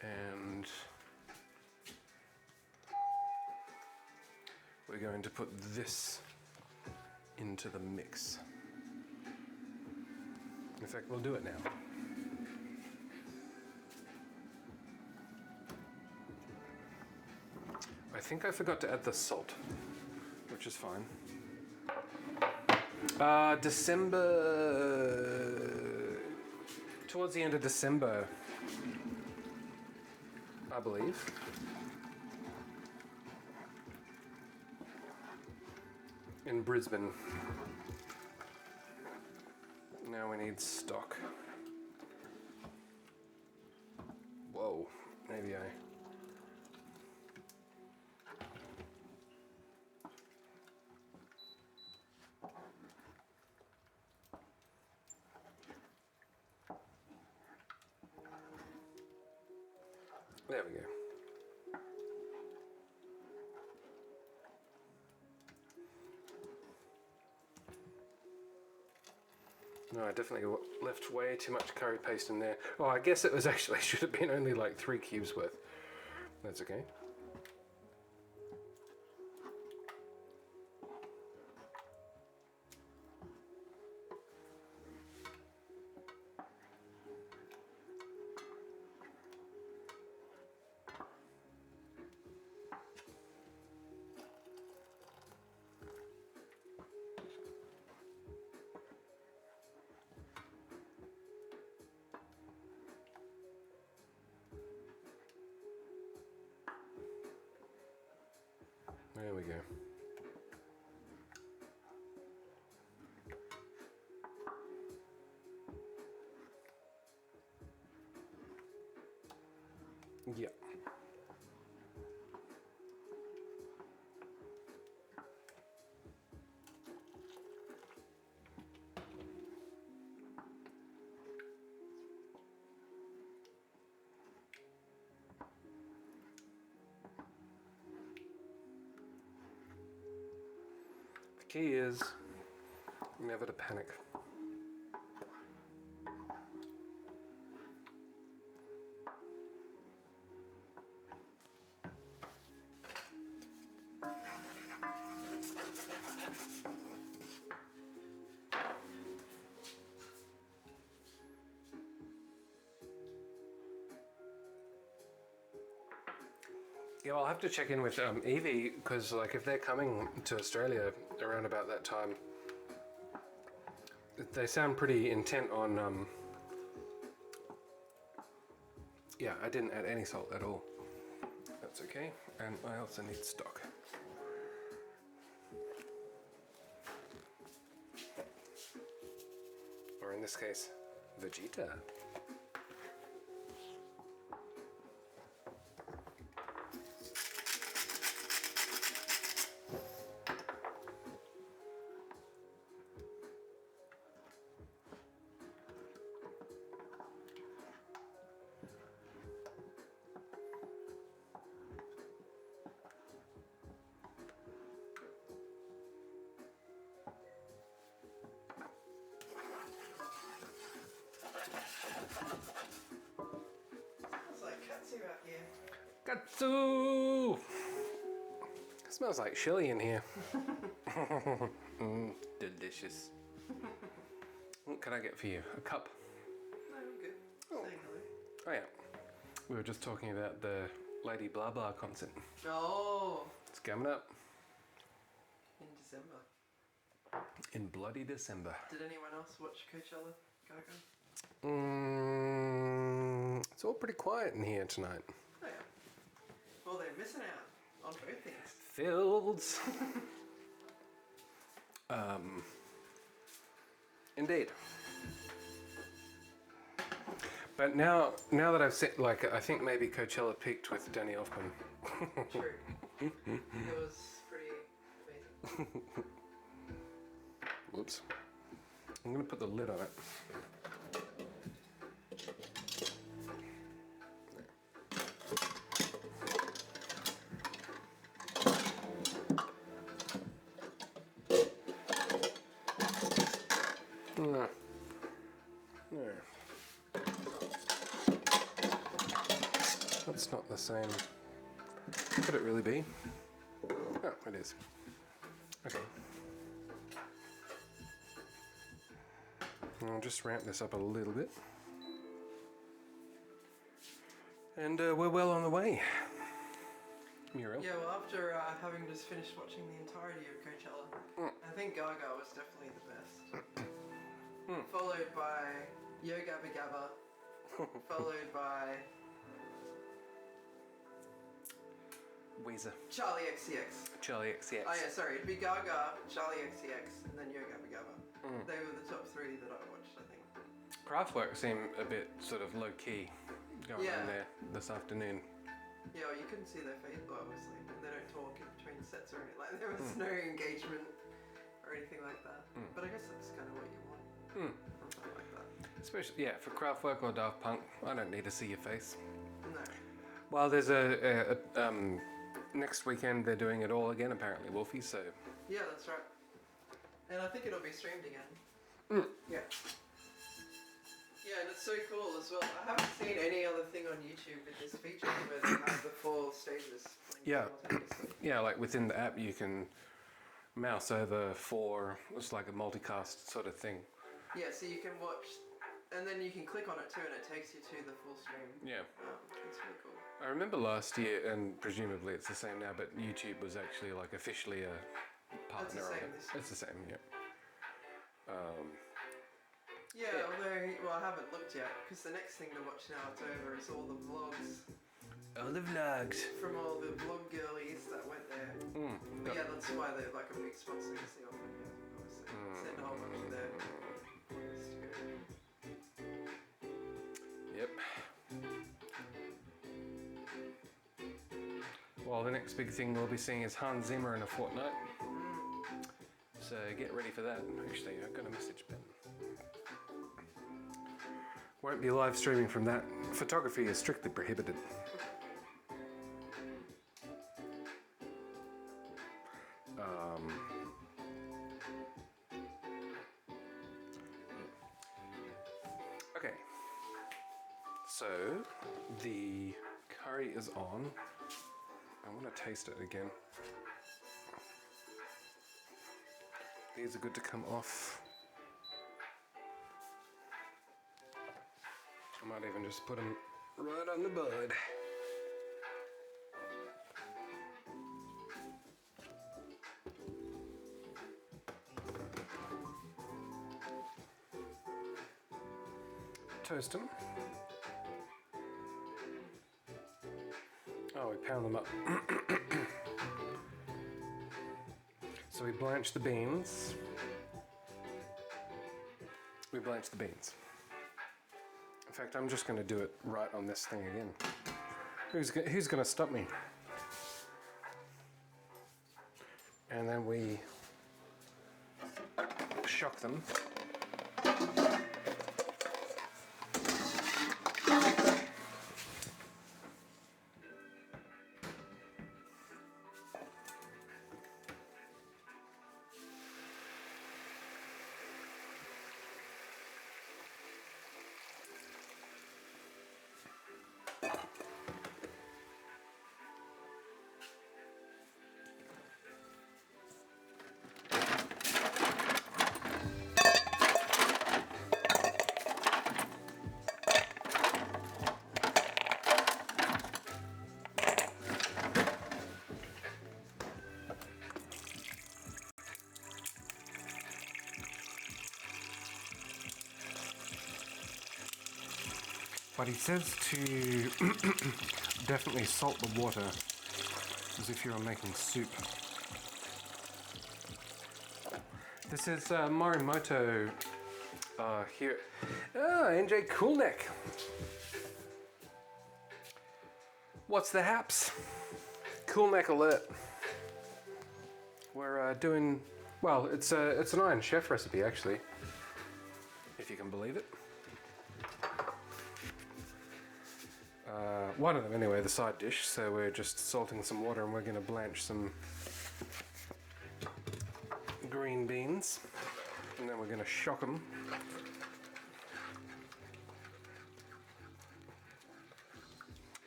And we're going to put this into the mix. In fact, we'll do it now. I think I forgot to add the salt, which is fine. Towards the end of December, I believe. In Brisbane. Now we need stock. Whoa, maybe there we go. No, I definitely left way too much curry paste in there. Oh, I guess it was actually, should have been only like 3 cubes worth. That's okay. There we go. Yeah. The key is never to panic. Yeah, well, I'll have to check in with Evie because, like, if they're coming to Australia around about that time, they sound pretty intent on. Yeah, I didn't add any salt at all. That's okay, and I also need stock. Or in this case, Vegeta. Smells like Katsu out here. Katsu! It smells like chili in here. Delicious. What can I get for you? A cup? No, I'm good. Oh. Saying Oh yeah. We were just talking about the Lady Blah Blah concert. hello. Oh, It's coming up in December. in bloody December. Did anyone else watch Coachella? Gaga? It's all pretty quiet in here tonight. Oh yeah. Well, they're missing out on both things. Fields. Indeed. But now that I've seen, like, I think maybe Coachella peaked with Danny Elfman. True. It was pretty amazing. Whoops. I'm gonna put the lid on it. No. That's not the same. Could it really be? Oh, it is. Okay. I'll just ramp this up a little bit. And we're well on the way. Muriel? Yeah, well, after having just finished watching the entirety of Coachella, I think Gaga was definitely the best. Followed by Yo Gabba Gabba, followed by Weezer. Charlie XCX. Charlie XCX. Oh yeah, sorry, it'd be Gaga, Charlie XCX, and then Yo Gabba Gabba. They were the top three that I watched, I think. Kraftwerk seemed a bit sort of low key going Yeah. on there this afternoon. Yeah, well, you couldn't see their face, well, obviously, and they don't talk in between sets or anything. Like, there was no engagement or anything like that. But I guess that's kind of what you want from something like that. Especially, yeah, for Kraftwerk or Daft Punk, I don't need to see your face. No. Well, there's next weekend they're doing it all again, apparently, Wolfie, so. Yeah, that's right. And I think it'll be streamed again. Yeah. Yeah, and it's so cool as well. I haven't seen any other thing on YouTube with this feature where they have the four stages playing Yeah. simultaneously. Yeah, like within the app, you can mouse over for, it's like a multicast sort of thing. Yeah, so you can watch, and then you can click on it too, and it takes you to the full stream. Yeah. It's really cool. I remember last year, and presumably it's the same now, but YouTube was actually like officially a partner of same it. this year. It's the same, yeah. Yeah, although, well, I haven't looked yet, because the next thing to watch now it's over is all the vlogs All the vlogs. from all the vlog girlies that went there. But yeah, that's why they're like a big sponsor of the often, yeah, obviously. Send a whole bunch of their vlogs to go. Yep. Well, the next big thing we'll be seeing is Hans Zimmer in a fortnight. So get ready for that. Actually, I've got a message, Ben. Won't be live streaming from that. Photography is strictly prohibited. Okay. So the curry is on. I want to taste it again. These are good to come off. I might even just put them right on the bud. toast them. Oh, we pound them up. So we blanch the beans. We blanch the beans. In fact, I'm just going to do it right on this thing again. Who's going to stop me? And then we shock them. But he says to definitely salt the water as if you're making soup. This is Morimoto here. NJ Coolneck. What's the haps? Coolneck alert. We're doing, well, it's an Iron Chef recipe actually, if you can believe it. One of them anyway, the side dish. So we're just salting some water and we're going to blanch some green beans, and then we're going to shock them.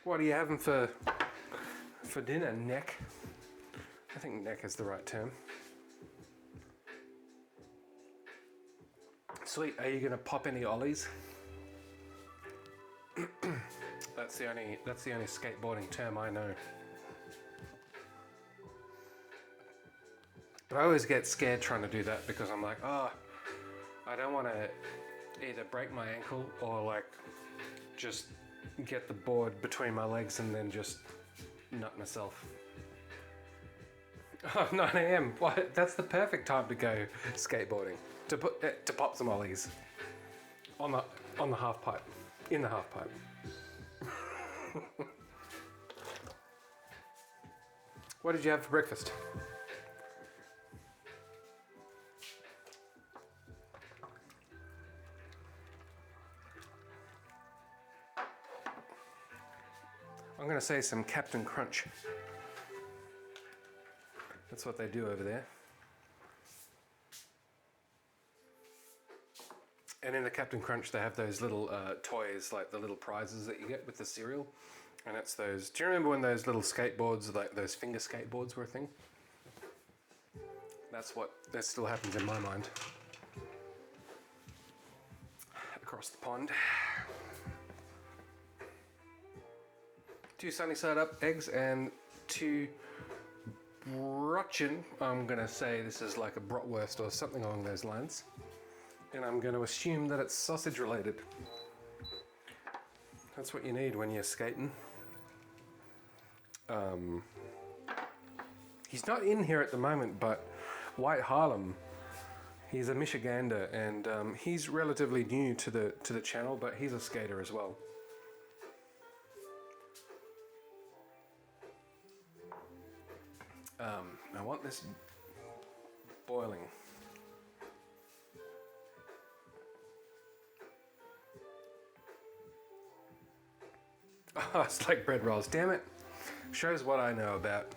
What are you having for dinner, Neck? I think Neck is the right term. Sweet. Are you going to pop any ollies? That's the only skateboarding term I know. But I always get scared trying to do that because I'm like, oh, I don't want to either break my ankle or like just get the board between my legs and then just nut myself. Oh, 9 a.m. What? That's the perfect time to go skateboarding. To pop some ollies on the half pipe, in the half pipe. What did you have for breakfast? I'm going to say some Captain Crunch. That's what they do over there. And in the Captain Crunch, they have those little toys, like the little prizes that you get with the cereal. And it's those. Do you remember when those little skateboards, like those finger skateboards, were a thing? That still happens in my mind. Across the pond. 2 sunny side up eggs and 2 brotchen. I'm gonna say this is like a bratwurst or something along those lines. And I'm going to assume that it's sausage related. That's what you need when you're skating. He's not in here at the moment, but White Harlem, he's a Michigander, and he's relatively new to the channel, but he's a skater as well. I want this boiling. Oh, it's like bread rolls. Damn it. Shows what I know about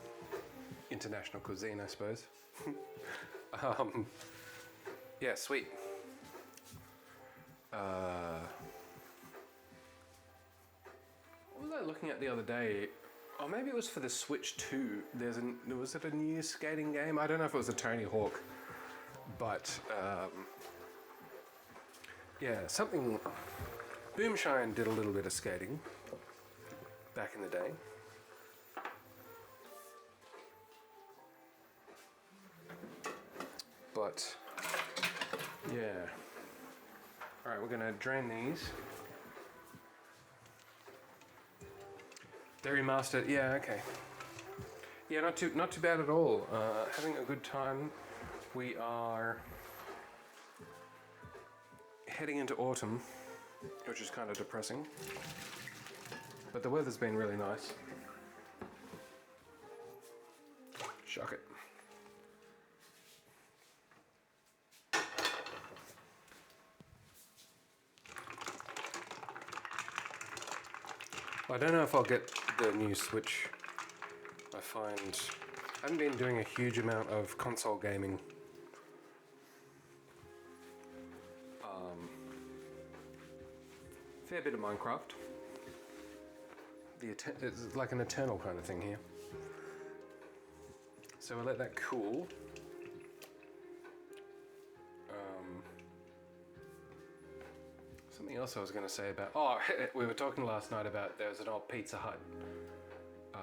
international cuisine, I suppose. Yeah, sweet. What was I looking at the other day? Oh, maybe it was for the Switch 2. Was it a new skating game? I don't know if it was a Tony Hawk, but yeah, something. Boomshine did a little bit of skating back in the day. But yeah. All right, we're gonna drain these. They remastered. Yeah, okay. Yeah, not too bad at all. Having a good time. We are heading into autumn, which is kind of depressing. But the weather's been really nice. Shock it. I don't know if I'll get the new Switch. I haven't been doing a huge amount of console gaming. Fair bit of Minecraft. It's like an eternal kind of thing here. So we'll let that cool. Something else I was going to say about... Oh, we were talking last night about there was an old Pizza Hut.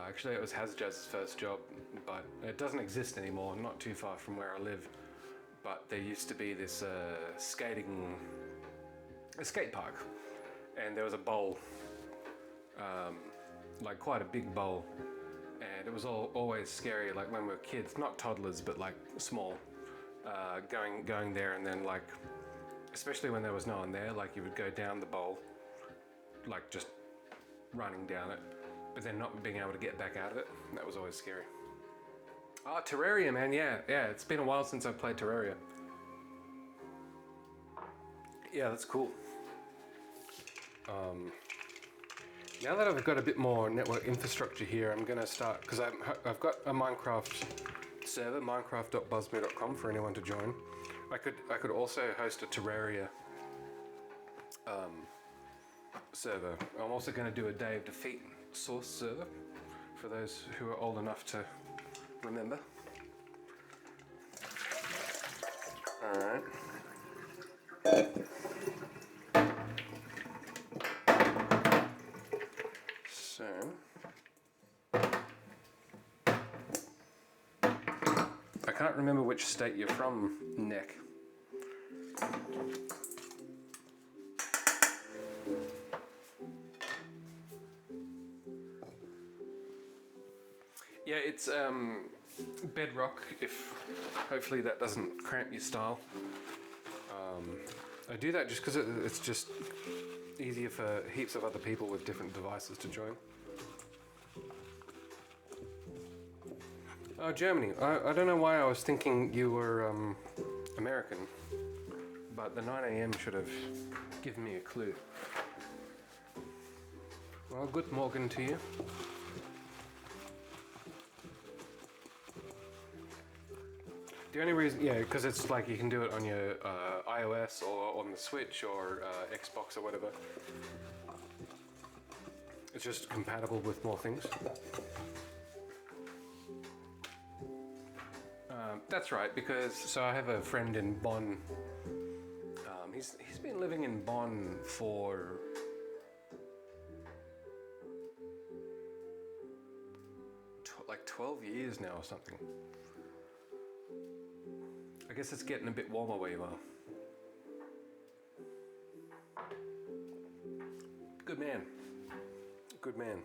Actually, it was Hazjazz's first job, but it doesn't exist anymore, not too far from where I live. But there used to be this a skate park, and there was a bowl, like quite a big bowl, and it was always scary, like when we were kids, not toddlers, but like small, going there, and then like, especially when there was no one there, like you would go down the bowl, like just running down it, but then not being able to get back out of it. That was always scary. Oh, Terraria, man, yeah, it's been a while since I've played Terraria. Yeah, that's cool. Now that I've got a bit more network infrastructure here, I'm gonna start, because I've got a Minecraft server, minecraft.buzzme.com, for anyone to join. I could also host a Terraria server. I'm also going to do a Day of Defeat source server for those who are old enough to remember. Alright. So I can't remember which state you're from, Nick. Yeah, it's bedrock, if hopefully that doesn't cramp your style. I do that just because it's just easier for heaps of other people with different devices to join. Oh, Germany. I don't know why I was thinking you were American, but the 9 a.m. should have given me a clue. Well, good morgen to you. The only reason, yeah, because it's like you can do it on your iOS or on the Switch or Xbox or whatever. It's just compatible with more things. That's right, because so I have a friend in Bonn. He's been living in Bonn for like 12 years now or something. I guess it's getting a bit warmer where you are. Good man. Good man.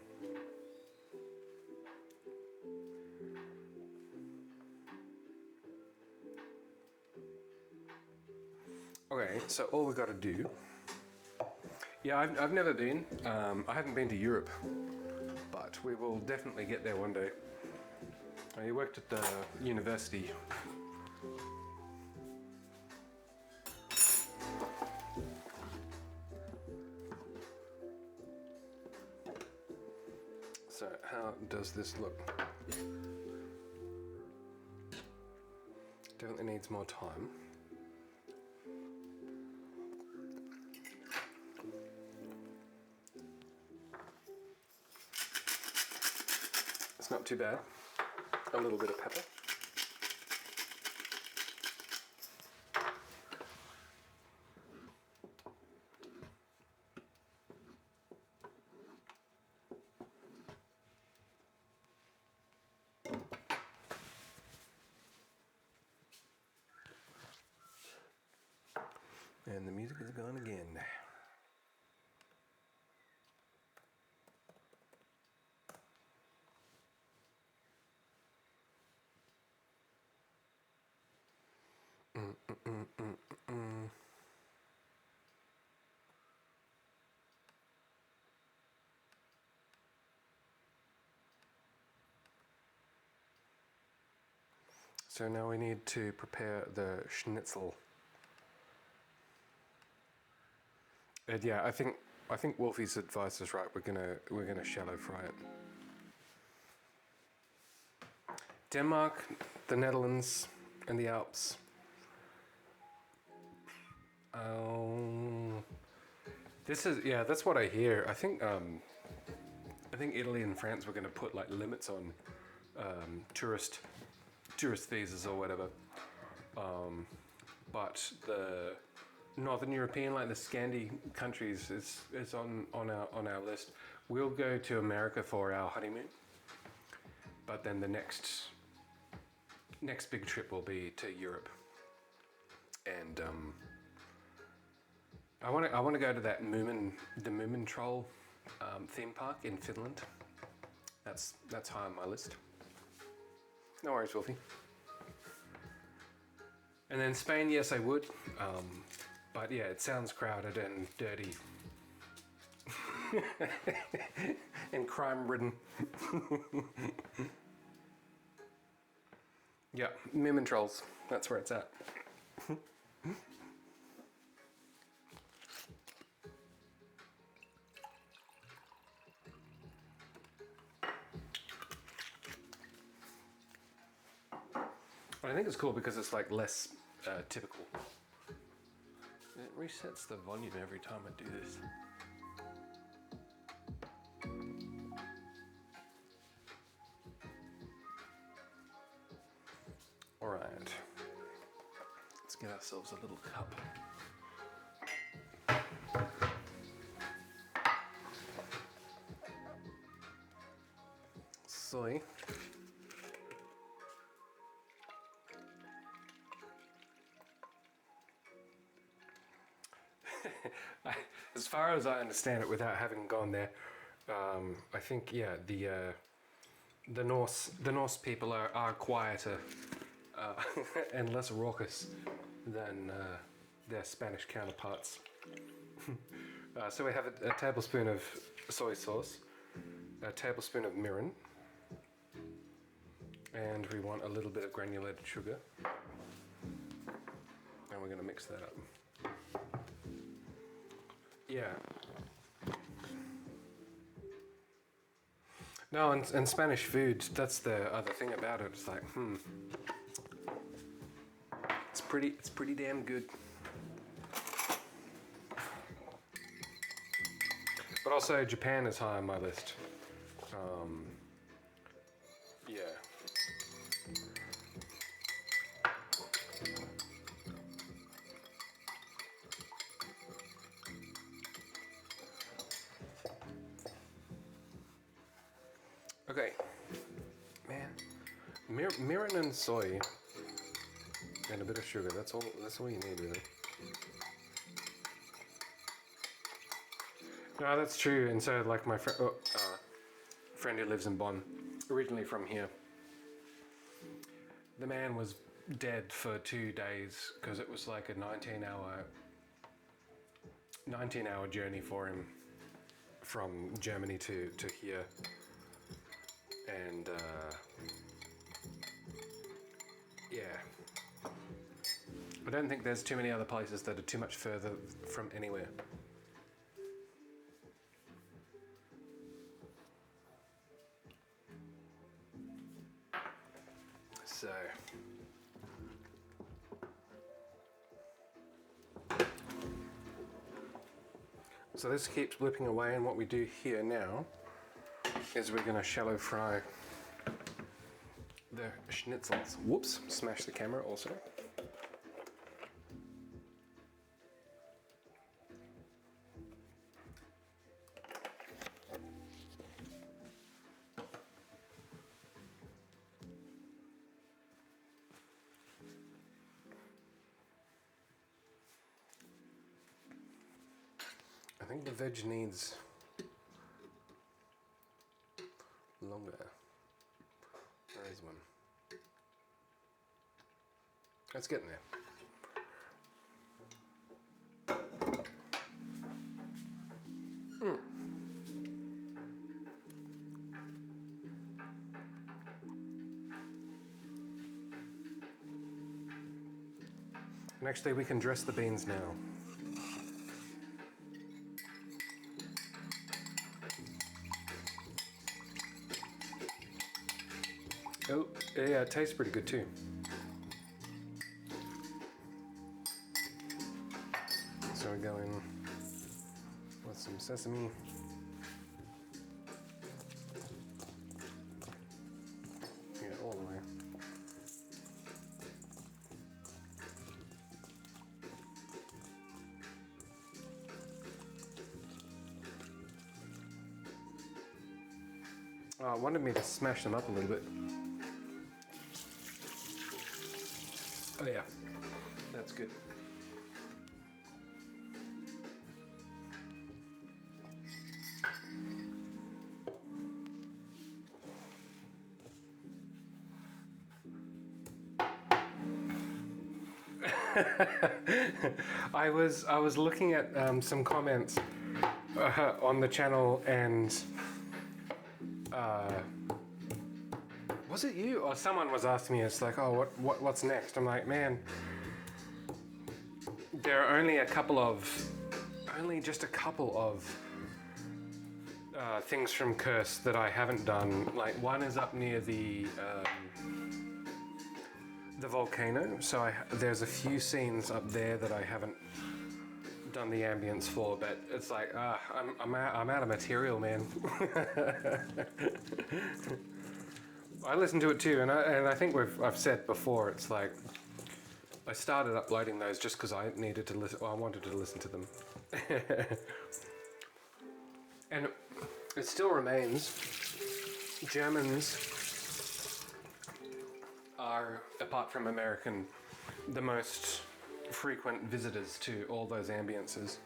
Okay, so all we got to do... Yeah, I've never been. I haven't been to Europe, but we will definitely get there one day. I worked at the university. So how does this look? Definitely needs more time. It's not too bad. A little bit of pepper. And the music is gone again. So now we need to prepare the schnitzel. And yeah, I think Wolfie's advice is right. We're gonna shallow fry it. Denmark, the Netherlands, and the Alps. This is that's what I hear. I think Italy and France were gonna put like limits on tourist visas or whatever. But the Northern European, like the Scandi countries, is on our list. We'll go to America for our honeymoon, but then the next big trip will be to Europe, and I want to go to that the Moomin Troll theme park in Finland. That's high on my list. No worries, Wolfie. And then Spain, yes, I would. But yeah, it sounds crowded and dirty. And crime-ridden. Yeah, Moomin Trolls. That's where it's at. I think it's cool because it's like less typical. It resets the volume every time I do this. All right, let's get ourselves a little cup. Soy. As far as I understand it, without having gone there, I think the Norse people are quieter and less raucous than their Spanish counterparts. So we have a tablespoon of soy sauce, a tablespoon of mirin, and we want a little bit of granulated sugar, and we're going to mix that up. Yeah. No, and Spanish food, that's the other thing about it. It's like, it's pretty damn good. But also Japan is high on my list. Yeah. Okay, man, mirin and soy and a bit of sugar. That's all you need, really. No, that's true. And so, like my friend who lives in Bonn, originally from here, the man was dead for 2 days because it was like a 19-hour journey for him from Germany to here. And yeah, I don't think there's too many other places that are too much further from anywhere. So this keeps whipping away, and what we do here now is we're going to shallow fry the schnitzels. Whoops, smash the camera also. I think the veg needs longer. There is one. It's getting there. And actually, we can dress the beans now. Oh, yeah, it tastes pretty good too. So we're going with some sesame. Yeah, all the way. Oh, it wanted me to smash them up a little bit. Oh yeah, that's good. I was looking at some comments on the channel, and was it you or someone was asking me? It's like, oh, what's next? I'm like, man, there are only just a couple of things from Curse that I haven't done. Like one is up near the volcano, so there's a few scenes up there that I haven't done the ambience for, but it's like I'm out of material, man. I listened to it too, and I think I've said before, it's like I started uploading those just because I needed to listen. Well, I wanted to listen to them, and it still remains. Germans are, apart from American, the most frequent visitors to all those ambiences.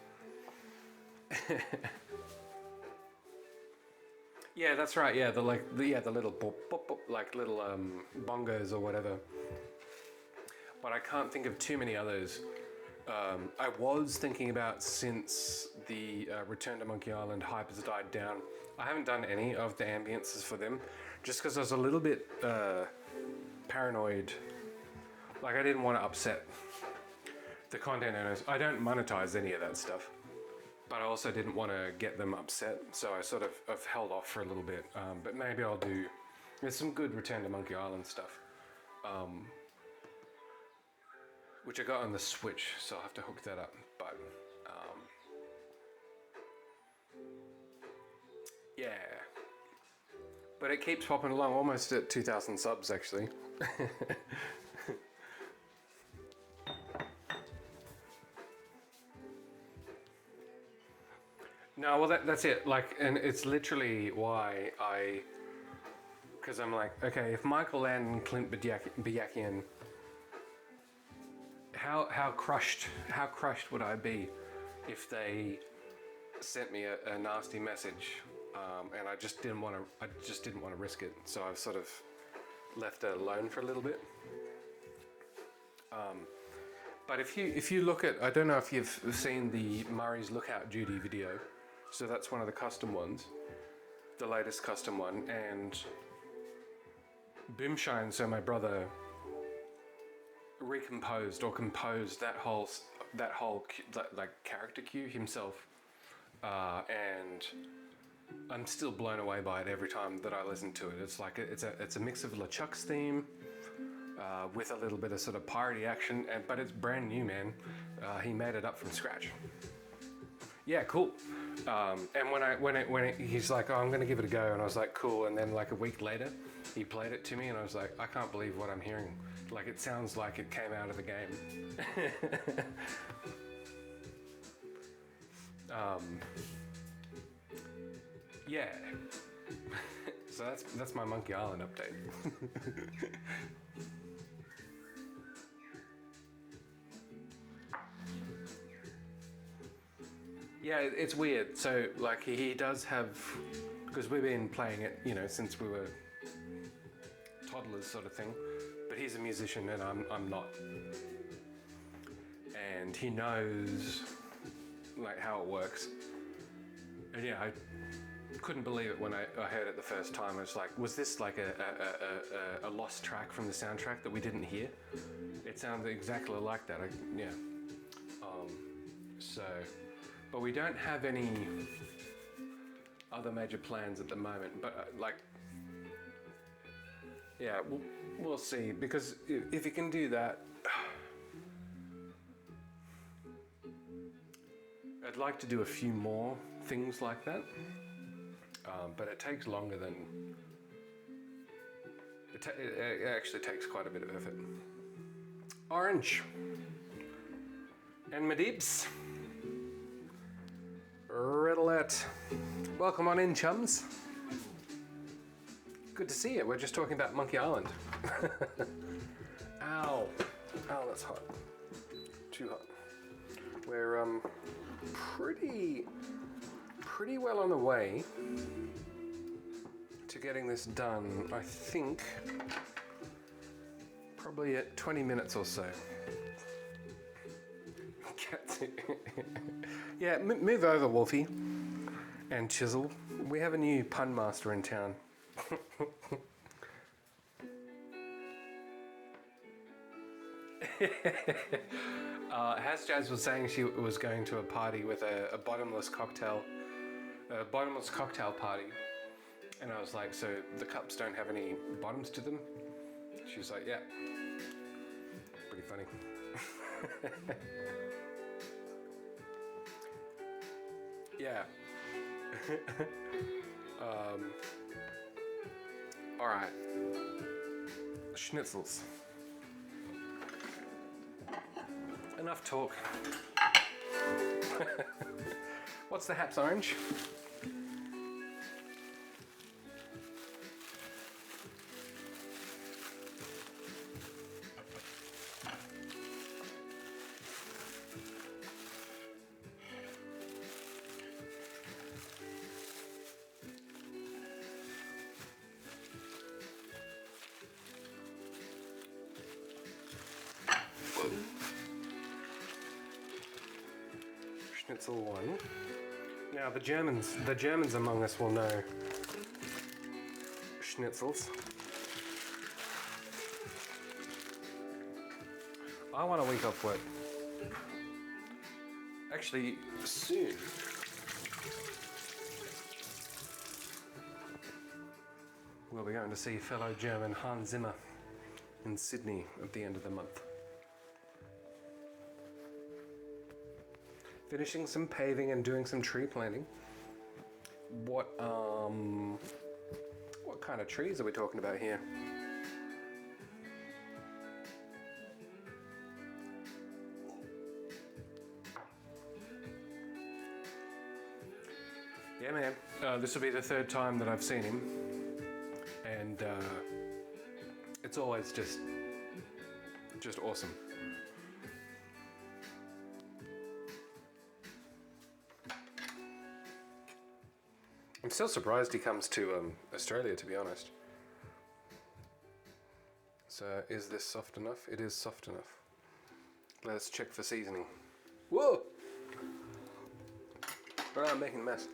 Yeah, that's right. Yeah, the little bop, bop, bop, like little bongos or whatever. But I can't think of too many others. I was thinking about, since the Return to Monkey Island hype has died down, I haven't done any of the ambiences for them, just because I was a little bit paranoid. Like, I didn't want to upset the content owners. I don't monetize any of that stuff, but I also didn't want to get them upset, so I sort of have held off for a little bit. But maybe I'll do. There's some good Return to Monkey Island stuff, which I got on the Switch, so I'll have to hook that up. But yeah, but it keeps popping along, almost at 2,000 subs actually. No, well that's it. Like, and it's literally why because I'm like, okay, if Michael Landon and Clint Byakian, how crushed would I be if they sent me a nasty message, and I just didn't want to risk it. So I've sort of left it alone for a little bit. But if you look at, I don't know if you've seen the Murray's Lookout Duty video. So that's one of the custom ones, the latest custom one, and Boomshine, so my brother, recomposed or composed that whole like character cue himself, and I'm still blown away by it every time that I listen to it. It's like it's a mix of LeChuck's theme with a little bit of sort of piratey action, but it's brand new, man. He made it up from scratch. Yeah, cool. And when he's like, oh, I'm gonna give it a go, and I was like, cool. And then like a week later, he played it to me, and I was like, I can't believe what I'm hearing. Like, it sounds like it came out of the game. Yeah. So that's my Monkey Island update. Yeah, it's weird. So like he does have, because we've been playing it, since we were toddlers, sort of thing. But he's a musician and I'm not, and he knows like how it works. And yeah, couldn't believe it when I heard it the first time. I was like, was this like a lost track from the soundtrack that we didn't hear? It sounded exactly like that. Yeah. So, but we don't have any other major plans at the moment. But yeah, we'll see. Because if you can do that, I'd like to do a few more things like that. But it takes longer than... It actually takes quite a bit of effort. Orange. And Medibs. Red alert. Welcome on in, chums. Good to see you. We're just talking about Monkey Island. Ow. Ow, that's hot. Too hot. We're pretty well on the way to getting this done. I think probably at 20 minutes or so. Katsu. Yeah, move over, Wolfie and Chisel. We have a new pun master in town. Jazz was saying she was going to a party with a bottomless cocktail party, and I was like, so the cups don't have any bottoms to them? She was like, yeah. Pretty funny. Yeah. All right. Schnitzels. Enough talk. What's the haps, Orange? Schnitzel 1. Now the Germans among us will know schnitzels. I want a week off work. Actually, soon. We'll be going to see fellow German Hans Zimmer in Sydney at the end of the month. Finishing some paving and doing some tree planting. What kind of trees are we talking about here? Yeah, man. This will be the third time that I've seen him, and it's always just awesome. I'm still surprised he comes to Australia, to be honest. So, is this soft enough? It is soft enough. Let's check for seasoning. Whoa! Oh, I'm making a mess.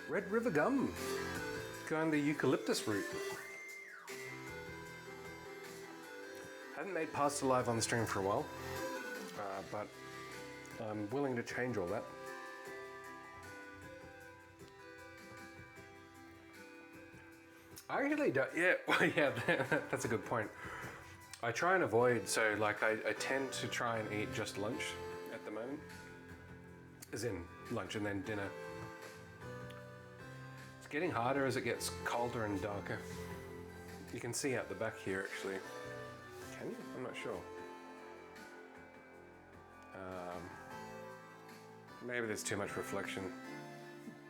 Red River Gum, going the eucalyptus route. Haven't made pasta live on the stream for a while, but I'm willing to change all that. I really don't, yeah, well, yeah, that's a good point. I try and avoid, so like I tend to try and eat just lunch at the moment, as in lunch and then dinner. Getting harder as it gets colder and darker. You can see out the back here actually. Can you? I'm not sure. Maybe there's too much reflection,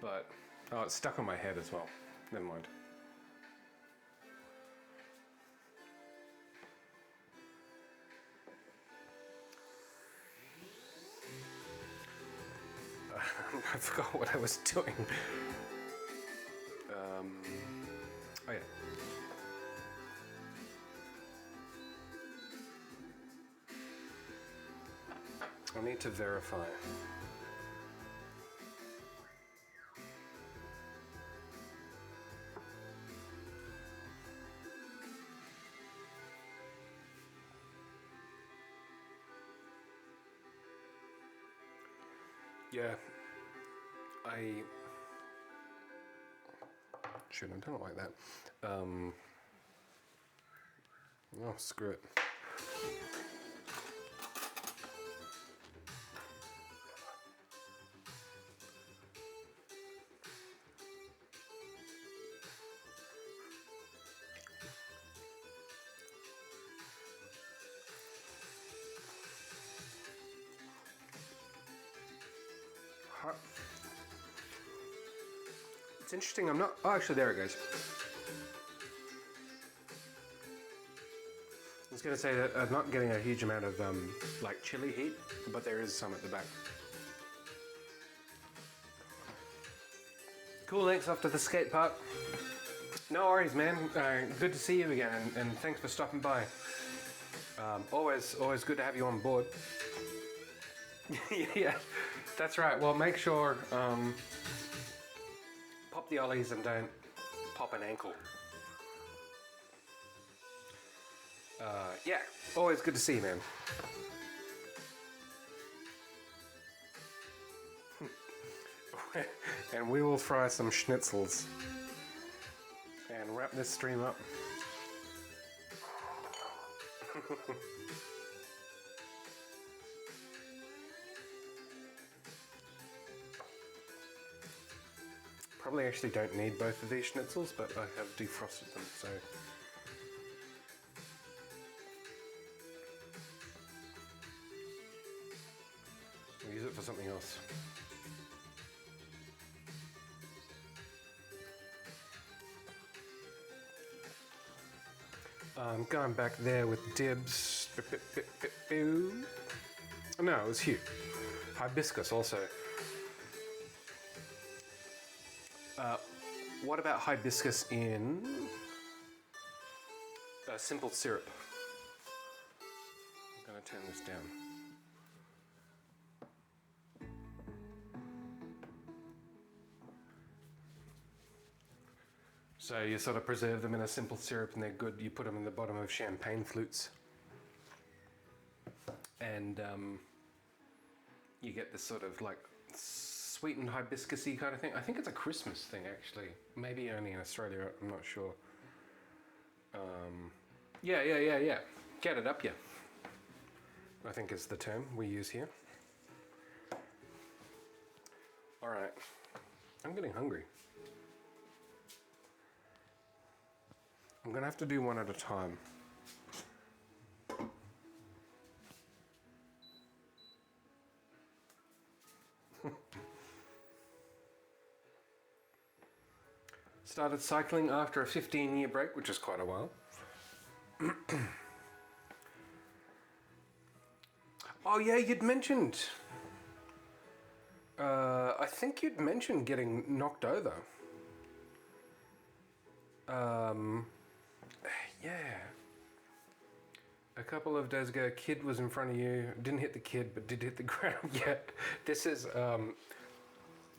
but oh, it's stuck on my head as well. Never mind. I forgot what I was doing. Oh yeah. I need to verify. Yeah, I shouldn't have done it like that. Oh, screw it. It's interesting, I'm not... Oh, actually, there it goes. I was going to say that I'm not getting a huge amount of, like, chili heat, but there is some at the back. Cool, thanks off to the skate park. No worries, man. Good to see you again, and thanks for stopping by. Always good to have you on board. Yeah, that's right. Well, make sure... pop the ollies and don't pop an ankle. Yeah, always good to see you, man. And we will fry some schnitzels and wrap this stream up. Probably actually don't need both of these schnitzels, but I have defrosted them, so... We'll use it for something else. Going back there with dibs. No, it was Hugh. Hibiscus also. What about hibiscus in simple syrup? I'm going to turn this down. So you sort of preserve them in a simple syrup and they're good. You put them in the bottom of champagne flutes. And you get this sort of like sweetened hibiscus-y kind of thing. I think it's a Christmas thing actually. Maybe only in Australia, I'm not sure. Yeah. Get it up, yeah. I think is the term we use here. All right, I'm getting hungry. I'm gonna have to do one at a time. Started cycling after a 15-year break, which is quite a while. Oh yeah, you'd mentioned... I think you'd mentioned getting knocked over. Yeah. A couple of days ago, a kid was in front of you. Didn't hit the kid, but did hit the ground. Yeah. This is...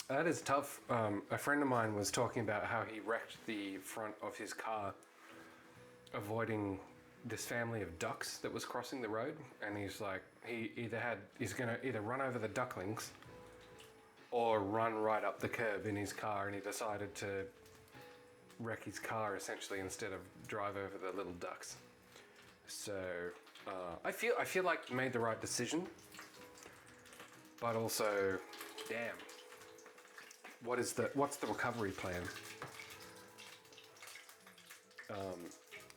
that is tough. A friend of mine was talking about how he wrecked the front of his car avoiding this family of ducks that was crossing the road, and he's like, he's gonna either run over the ducklings or run right up the curb in his car, and he decided to wreck his car essentially instead of drive over the little ducks. So I feel like you made the right decision, but also, damn. What's the recovery plan?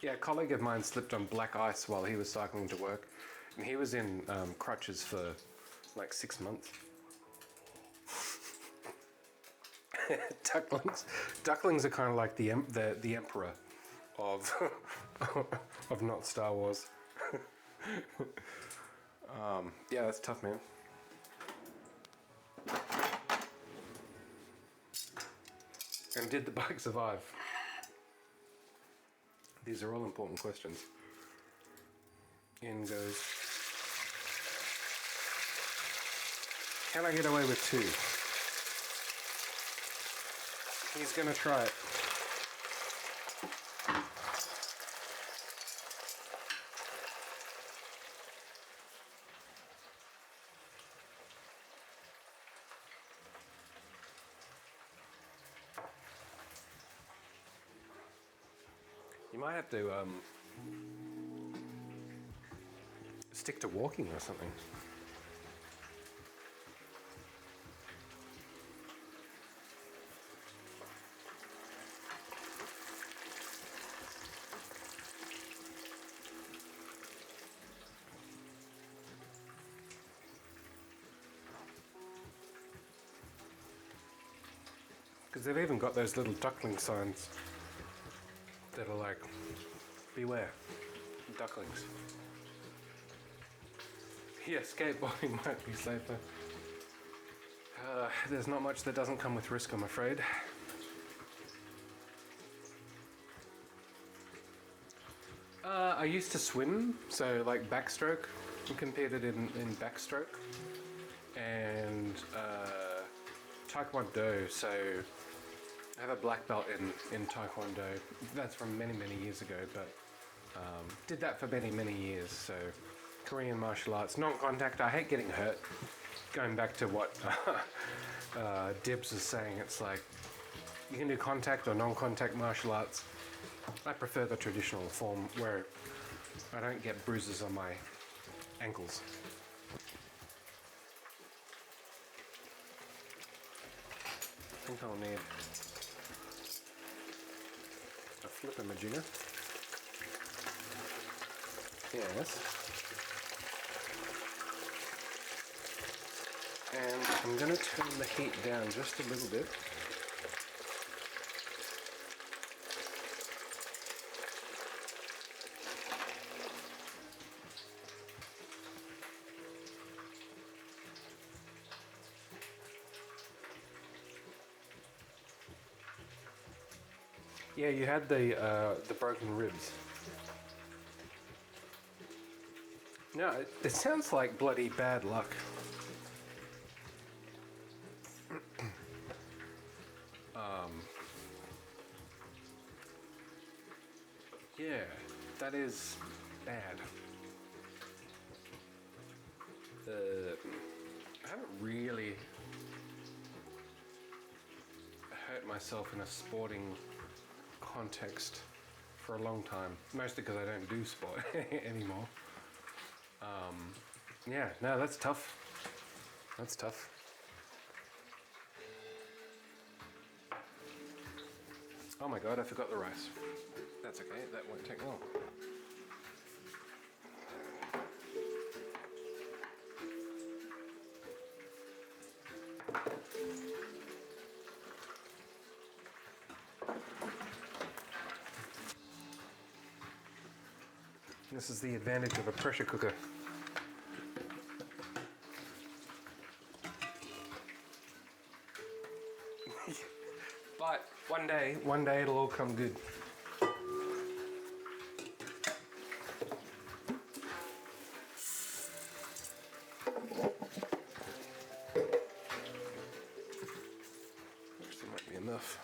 Yeah, a colleague of mine slipped on black ice while he was cycling to work, and he was in crutches for like 6 months. Ducklings are kind of like the emperor of of not Star Wars. Yeah, that's tough, man. And did the bike survive? These are all important questions. In goes. Can I get away with 2? He's gonna try it. You might have to stick to walking or something. Because they've even got those little duckling signs that are like, beware, ducklings. Yeah, skateboarding might be safer. There's not much that doesn't come with risk, I'm afraid. I used to swim, so like backstroke. I competed in backstroke. And Taekwondo, so I have a black belt in Taekwondo. That's from many, many years ago, but did that for many, many years. So Korean martial arts, non-contact. I hate getting hurt. Going back to what Dibs is saying, it's like you can do contact or non-contact martial arts. I prefer the traditional form where I don't get bruises on my ankles. I think I'll need a flipper-majigger. Yes. And I'm going to turn the heat down just a little bit. Yeah, you had the broken ribs. No, it sounds like bloody bad luck. Yeah, that is bad. I haven't really hurt myself in a sporting context for a long time, mostly because I don't do sport anymore. Yeah, no, that's tough. That's tough. Oh my god, I forgot the rice. That's okay, that won't take long. This is the advantage of a pressure cooker. But one day it'll all come good. Actually, might be enough.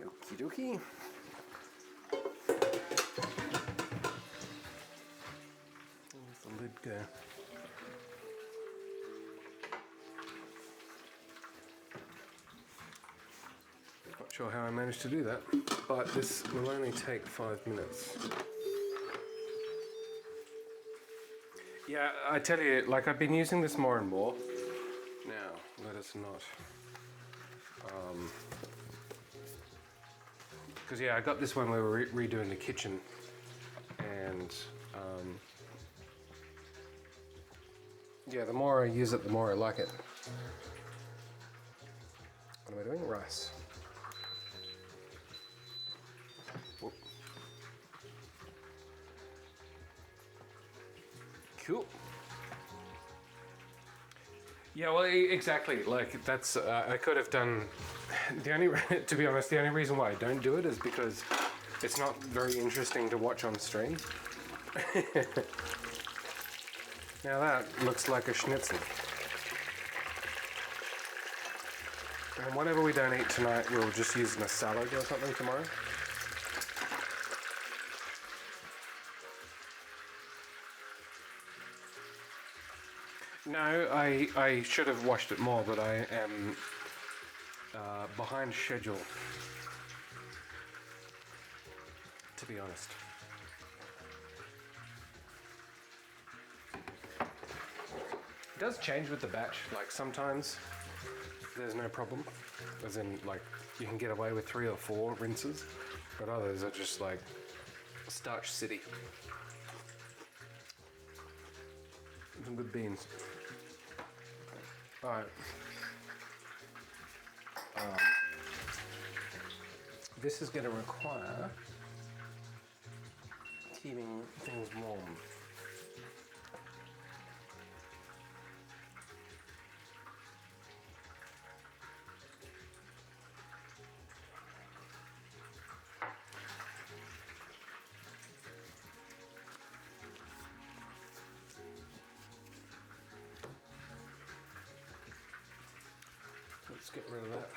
Okie dokie. Where's the lid go? sure how I managed to do that, but this will only take 5 minutes. Yeah, I tell you, like I've been using this more and more. Now, let us not. Because yeah, I got this when we were redoing the kitchen, and yeah, the more I use it, the more I like it. What am I doing? Rice. Whoop. Cool. Yeah, well, exactly. Like that's I could have done. The only, to be honest, the only reason why I don't do it is because it's not very interesting to watch on stream. Now that looks like a schnitzel. And whatever we don't eat tonight, we'll just use in a salad or something tomorrow. No, I should have watched it more, but I am behind schedule, to be honest. It does change with the batch, like sometimes there's no problem, as in like you can get away with 3 or 4 rinses, but others are just like starch city. Some good beans. Alright. This is going to require keeping things warm. Let's get rid of that.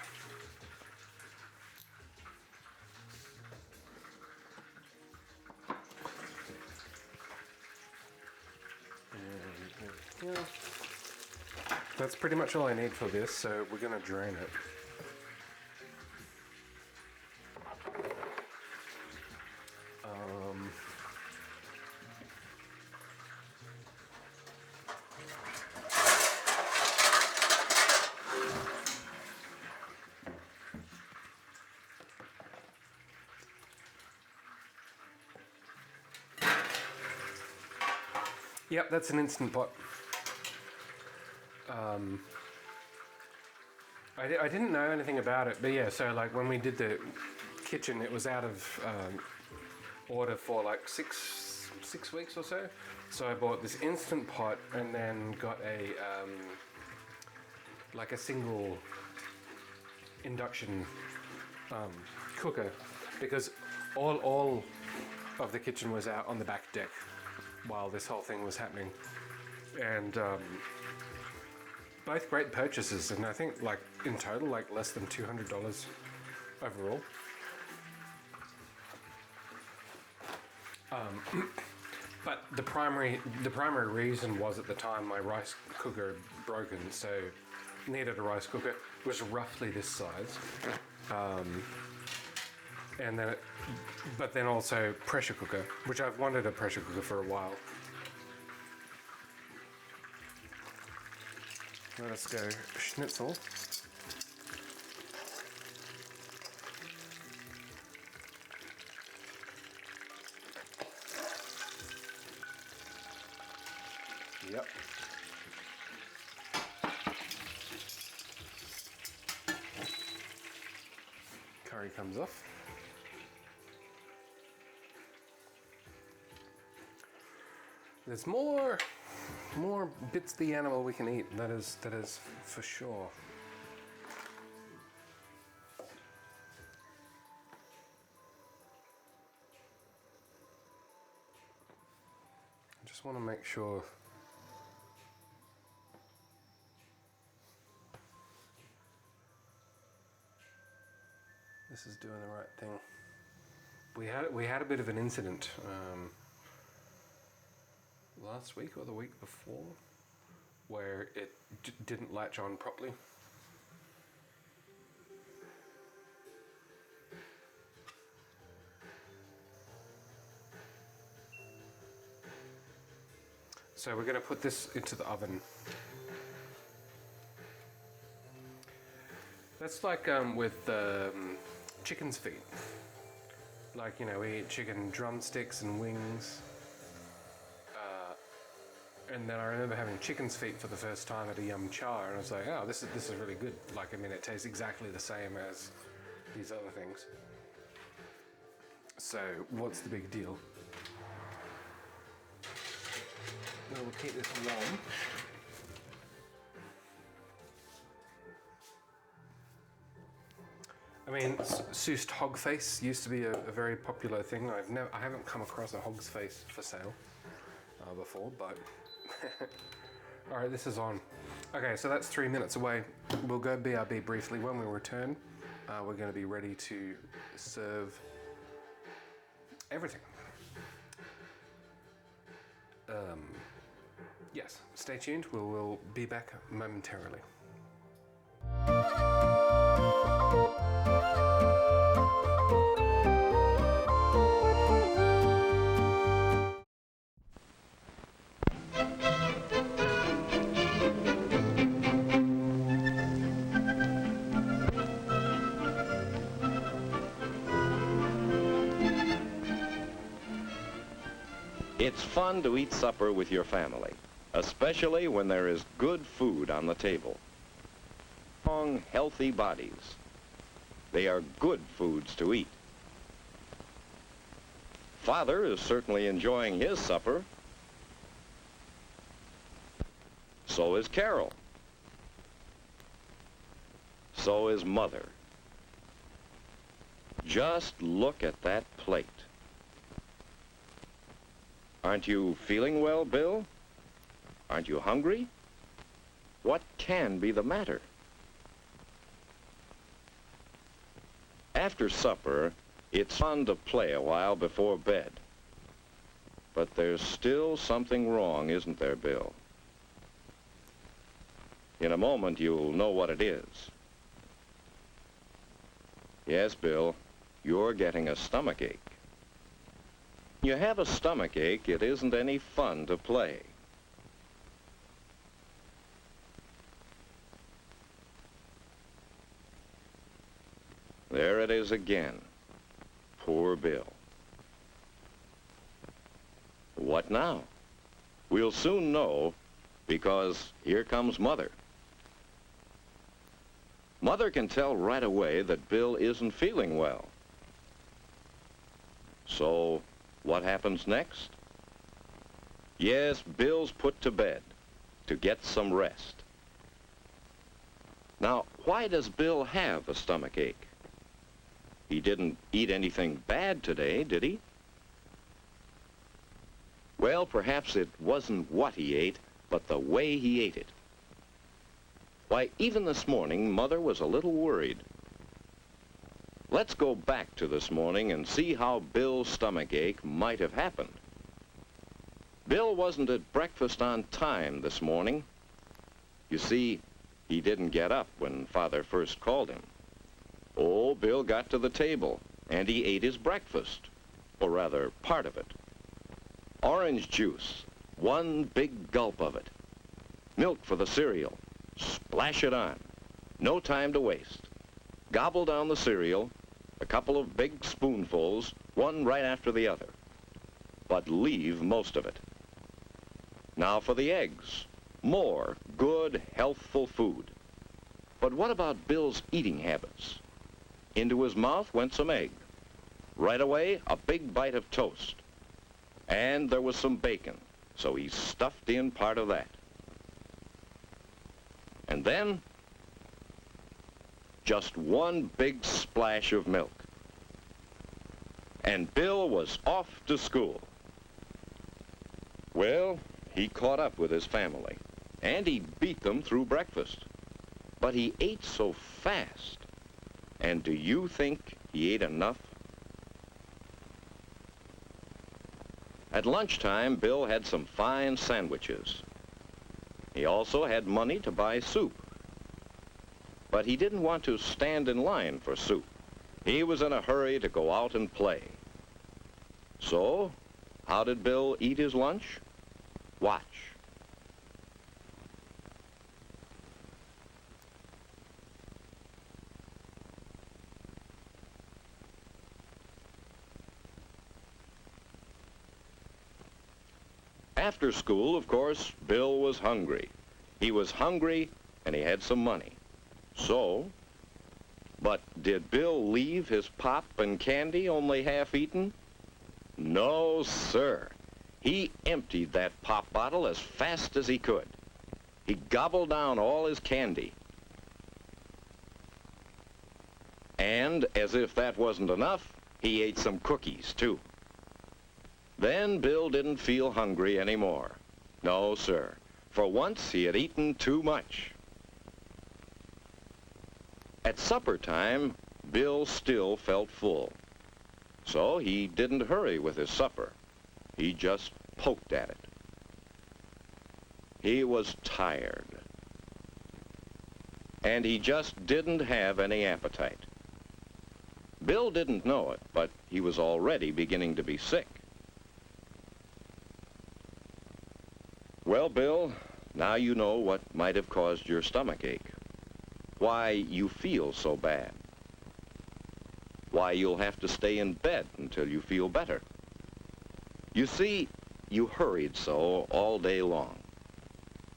And yeah, that's pretty much all I need for this, so we're going to drain it. Yep, that's an Instant Pot. I didn't know anything about it, but yeah, so like when we did the kitchen, it was out of order for like six weeks or so. So I bought this Instant Pot and then got a like a single induction cooker, because all of the kitchen was out on the back deck while this whole thing was happening, and both great purchases, and I think like in total like less than $200 overall. But the primary reason was at the time my rice cooker had broken, so needed a rice cooker. It was roughly this size, and then but then also pressure cooker, which I've wanted a pressure cooker for a while. Let us go schnitzel. Yep. Curry comes off. There's more bits of the animal we can eat. That is for sure. I just want to make sure this is doing the right thing. We had a bit of an incident last week or the week before where it didn't latch on properly. So we're going to put this into the oven. That's like with chicken's feet. Like, you know, we eat chicken drumsticks and wings. And then I remember having chicken's feet for the first time at a Yum Cha, and I was like, oh, this is really good. Like, I mean, it tastes exactly the same as these other things. So, what's the big deal? We'll keep this warm. I mean, Soused hog face used to be a very popular thing. I haven't come across a hog's face for sale before, but all right, this is on. Okay, so that's 3 minutes away. We'll go BRB briefly. When we return, we're going to be ready to serve everything. Yes, stay tuned. We'll be back momentarily. It's fun to eat supper with your family, especially when there is good food on the table. Strong, healthy bodies. They are good foods to eat. Father is certainly enjoying his supper. So is Carol. So is Mother. Just look at that plate. Aren't you feeling well, Bill? Aren't you hungry? What can be the matter? After supper, it's fun to play a while before bed. But there's still something wrong, isn't there, Bill? In a moment, you'll know what it is. Yes, Bill, you're getting a stomachache. When you have a stomachache, it isn't any fun to play. There it is again. Poor Bill. What now? We'll soon know, because here comes Mother. Mother can tell right away that Bill isn't feeling well. So, what happens next? Yes, Bill's put to bed to get some rest. Now, why does Bill have a stomachache? He didn't eat anything bad today, did he? Well, perhaps it wasn't what he ate, but the way he ate it. Why, even this morning, Mother was a little worried. Let's go back to this morning and see how Bill's stomachache might have happened. Bill wasn't at breakfast on time this morning. You see, he didn't get up when Father first called him. Oh, Bill got to the table, and he ate his breakfast, or rather, part of it. Orange juice, one big gulp of it. Milk for the cereal, splash it on. No time to waste. Gobble down the cereal, a couple of big spoonfuls, one right after the other. But leave most of it. Now for the eggs. More good, healthful food. But what about Bill's eating habits? Into his mouth went some egg. Right away, a big bite of toast. And there was some bacon, so he stuffed in part of that. And then, just one big splash of milk. And Bill was off to school. Well, he caught up with his family, and he beat them through breakfast. But he ate so fast. And do you think he ate enough? At lunchtime, Bill had some fine sandwiches. He also had money to buy soup. But he didn't want to stand in line for soup. He was in a hurry to go out and play. So, how did Bill eat his lunch? Watch. After school, of course, Bill was hungry. He was hungry and he had some money. So, but did Bill leave his pop and candy only half eaten? No, sir. He emptied that pop bottle as fast as he could. He gobbled down all his candy. And, as if that wasn't enough, he ate some cookies, too. Then Bill didn't feel hungry anymore. No, sir. For once, he had eaten too much. At supper time, Bill still felt full. So he didn't hurry with his supper. He just poked at it. He was tired. And he just didn't have any appetite. Bill didn't know it, but he was already beginning to be sick. Well, Bill, now you know what might have caused your stomach ache. Why you feel so bad. Why you'll have to stay in bed until you feel better. You see, you hurried so all day long.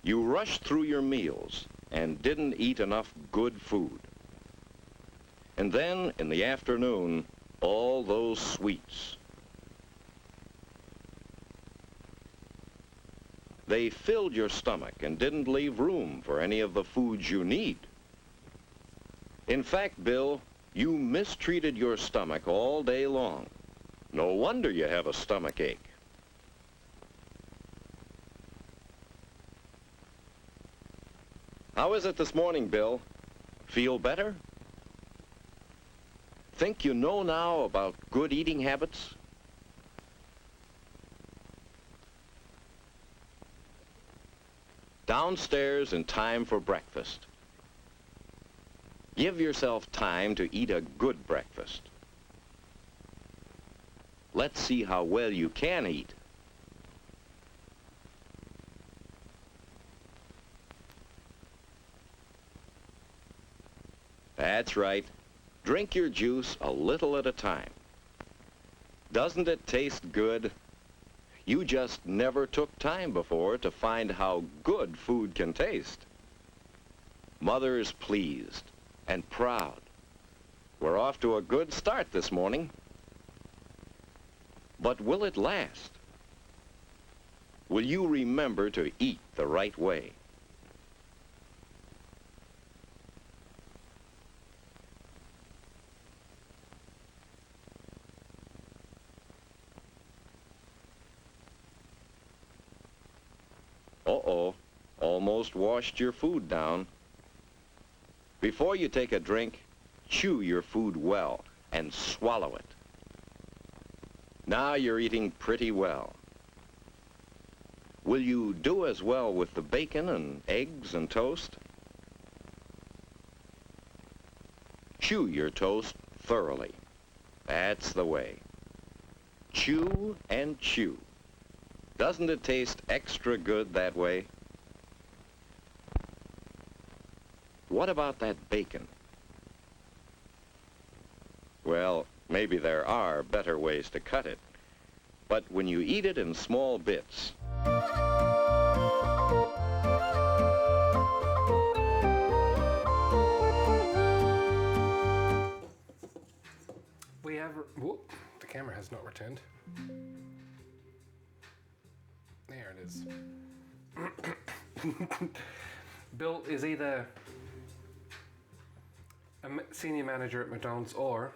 You rushed through your meals and didn't eat enough good food. And then, in the afternoon, all those sweets. They filled your stomach and didn't leave room for any of the foods you need. In fact, Bill, you mistreated your stomach all day long. No wonder you have a stomach ache. How is it this morning, Bill? Feel better? Think you know now about good eating habits? Downstairs in time for breakfast. Give yourself time to eat a good breakfast. Let's see how well you can eat. That's right. Drink your juice a little at a time. Doesn't it taste good? You just never took time before to find how good food can taste. Mother's pleased and proud. We're off to a good start this morning. But will it last? Will you remember to eat the right way? Uh-oh, almost washed your food down. Before you take a drink, chew your food well and swallow it. Now you're eating pretty well. Will you do as well with the bacon and eggs and toast? Chew your toast thoroughly. That's the way. Chew and chew. Doesn't it taste extra good that way? What about that bacon? Well, maybe there are better ways to cut it. But when you eat it in small bits, We have... Whoop, the camera has not returned. There it is. Bill is either a senior manager at McDonald's or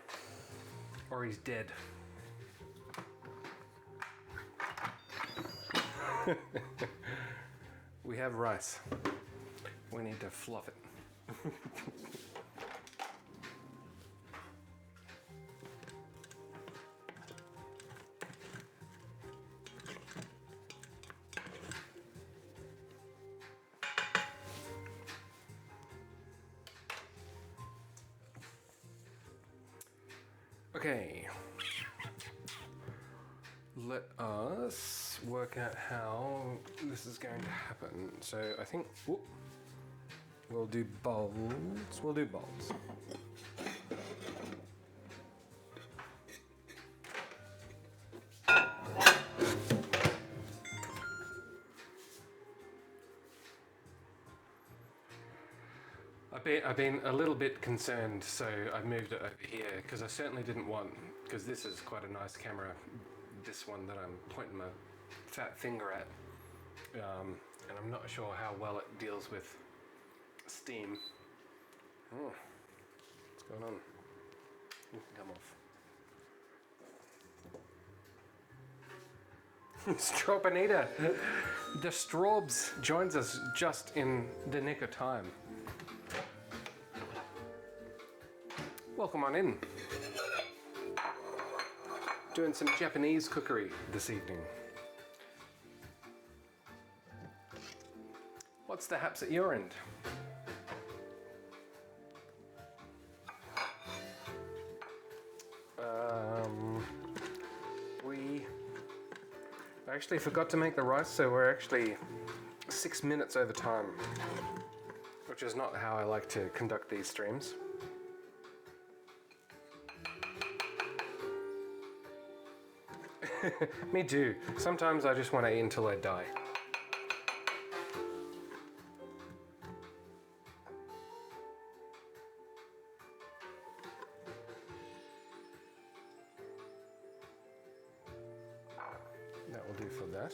he's dead. We have rice. We need to fluff it. Okay, let us work out how this is going to happen. So I think we'll do bowls. We'll do bowls. I've been a little bit concerned, so I moved it over here because I certainly didn't want, because this is quite a nice camera, this one that I'm pointing my fat finger at, and I'm not sure how well it deals with steam. Oh, what's going on? You can come off. Strawbonita, the Straubs joins us just in the nick of time. Welcome on in. Doing some Japanese cookery this evening. What's the haps at your end? I actually forgot to make the rice, so we're actually 6 minutes over time, which is not how I like to conduct these streams. Me too. Sometimes I just want to eat until I die. That will do for that.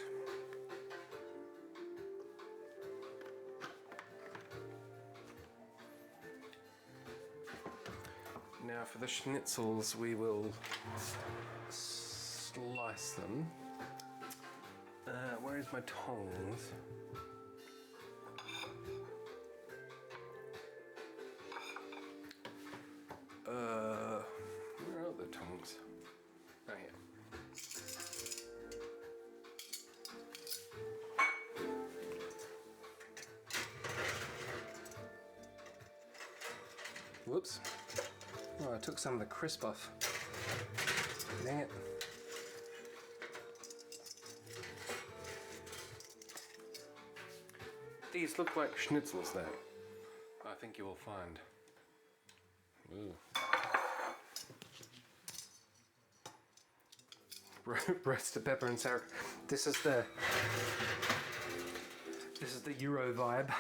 Now for the schnitzels, we will slice them. Where is my tongs? Where are the tongs? Oh, yeah. Whoops. Oh, I took some of the crisp off. Dang it. These look like schnitzels though. I think you will find. Ooh. Roasted pepper and sour. This is the Euro vibe.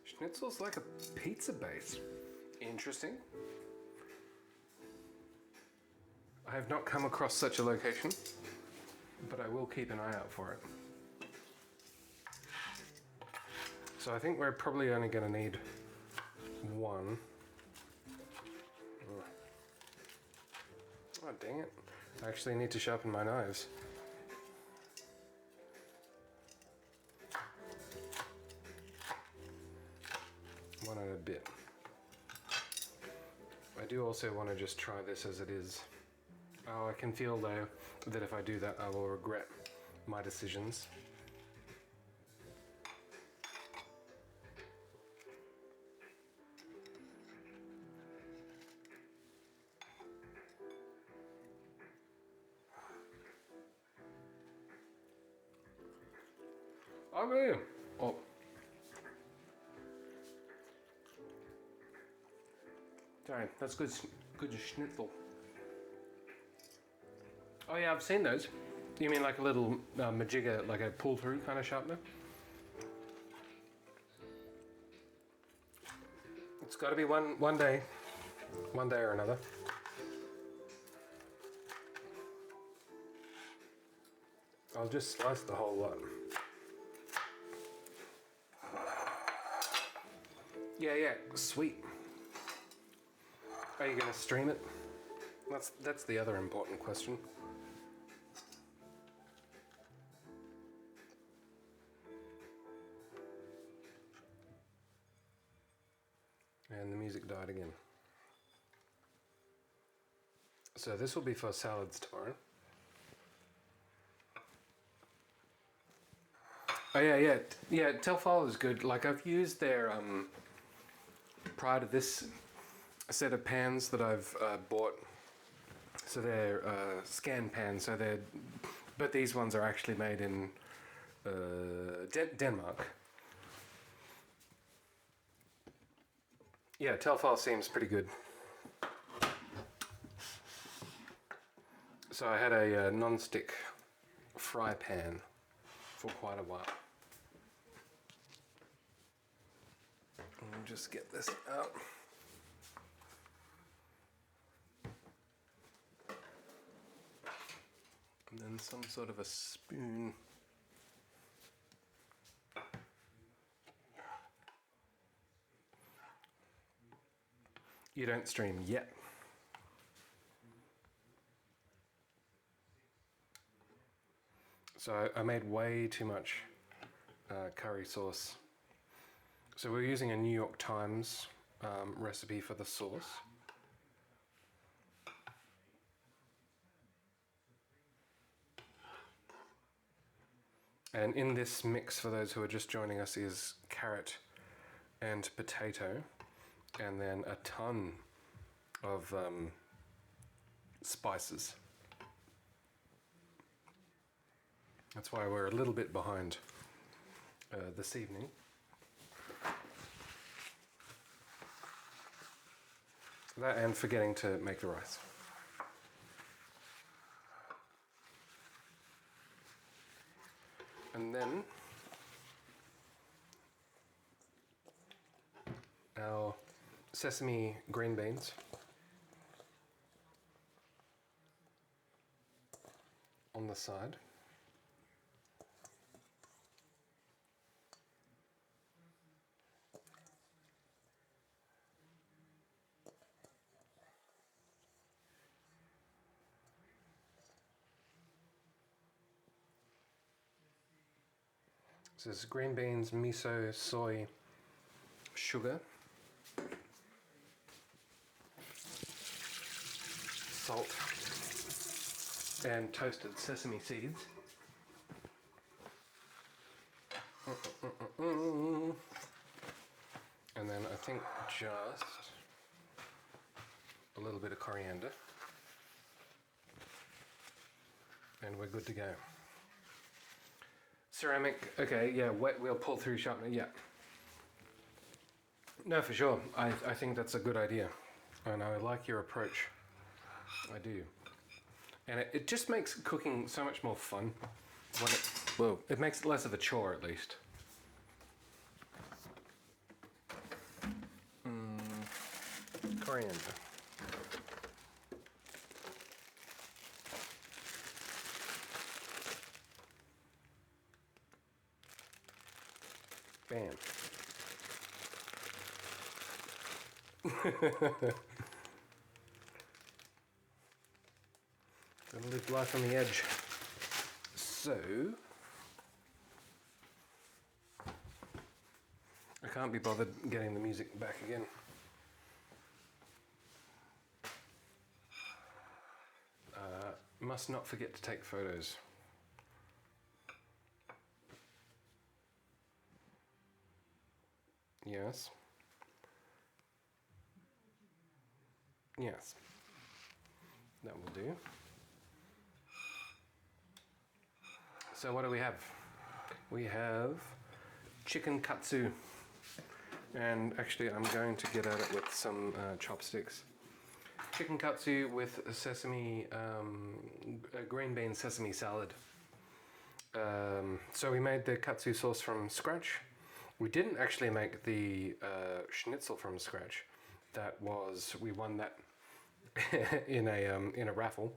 Schnitzel's like a pizza base. Interesting. I have not come across such a location, but I will keep an eye out for it. So I think we're probably only going to need one. Oh, dang it. I actually need to sharpen my knives. One and a bit. I do also want to just try this as it is. Oh, I can feel though that if I do that I will regret my decisions. Okay. Oh. Sorry, that's good schnitzel. Oh yeah, I've seen those. You mean like a little majigger, like a pull-through kind of sharpener? It's got to be one day or another. I'll just slice the whole lot. Yeah, sweet. Are you gonna stream it? That's the other important question. And the music died again. So this will be for salads tomorrow. Oh yeah. Telfal is good. Like I've used their prior to this set of pans that I've bought. So they're scan pans. So but these ones are actually made in Denmark. Yeah, Telfal seems pretty good. So I had a non-stick fry pan for quite a while. And just get this out. And then some sort of a spoon. You don't stream yet. So I made way too much curry sauce. So we're using a New York Times recipe for the sauce. And in this mix, for those who are just joining us, is carrot and potato, and then a ton of spices. That's why we're a little bit behind this evening. That and forgetting to make the rice. And then our sesame green beans. On the side. So this is green beans, miso, soy, sugar, salt, and toasted sesame seeds. And then I think just a little bit of coriander. And we're good to go. Ceramic, okay, yeah, wet wheel pull through sharpener, yeah. No, for sure. I think that's a good idea. And I like your approach. I do. And it just makes cooking so much more fun. When it makes it less of a chore, at least. Coriander. Bam. Gotta live life on the edge. So, I can't be bothered getting the music back again. Must not forget to take photos. Yes. Yes. That will do. So what do we have? We have chicken katsu. And actually I'm going to get at it with some chopsticks. Chicken katsu with a sesame, a green bean sesame salad. So we made the katsu sauce from scratch. We didn't actually make the schnitzel from scratch. We won that in a raffle.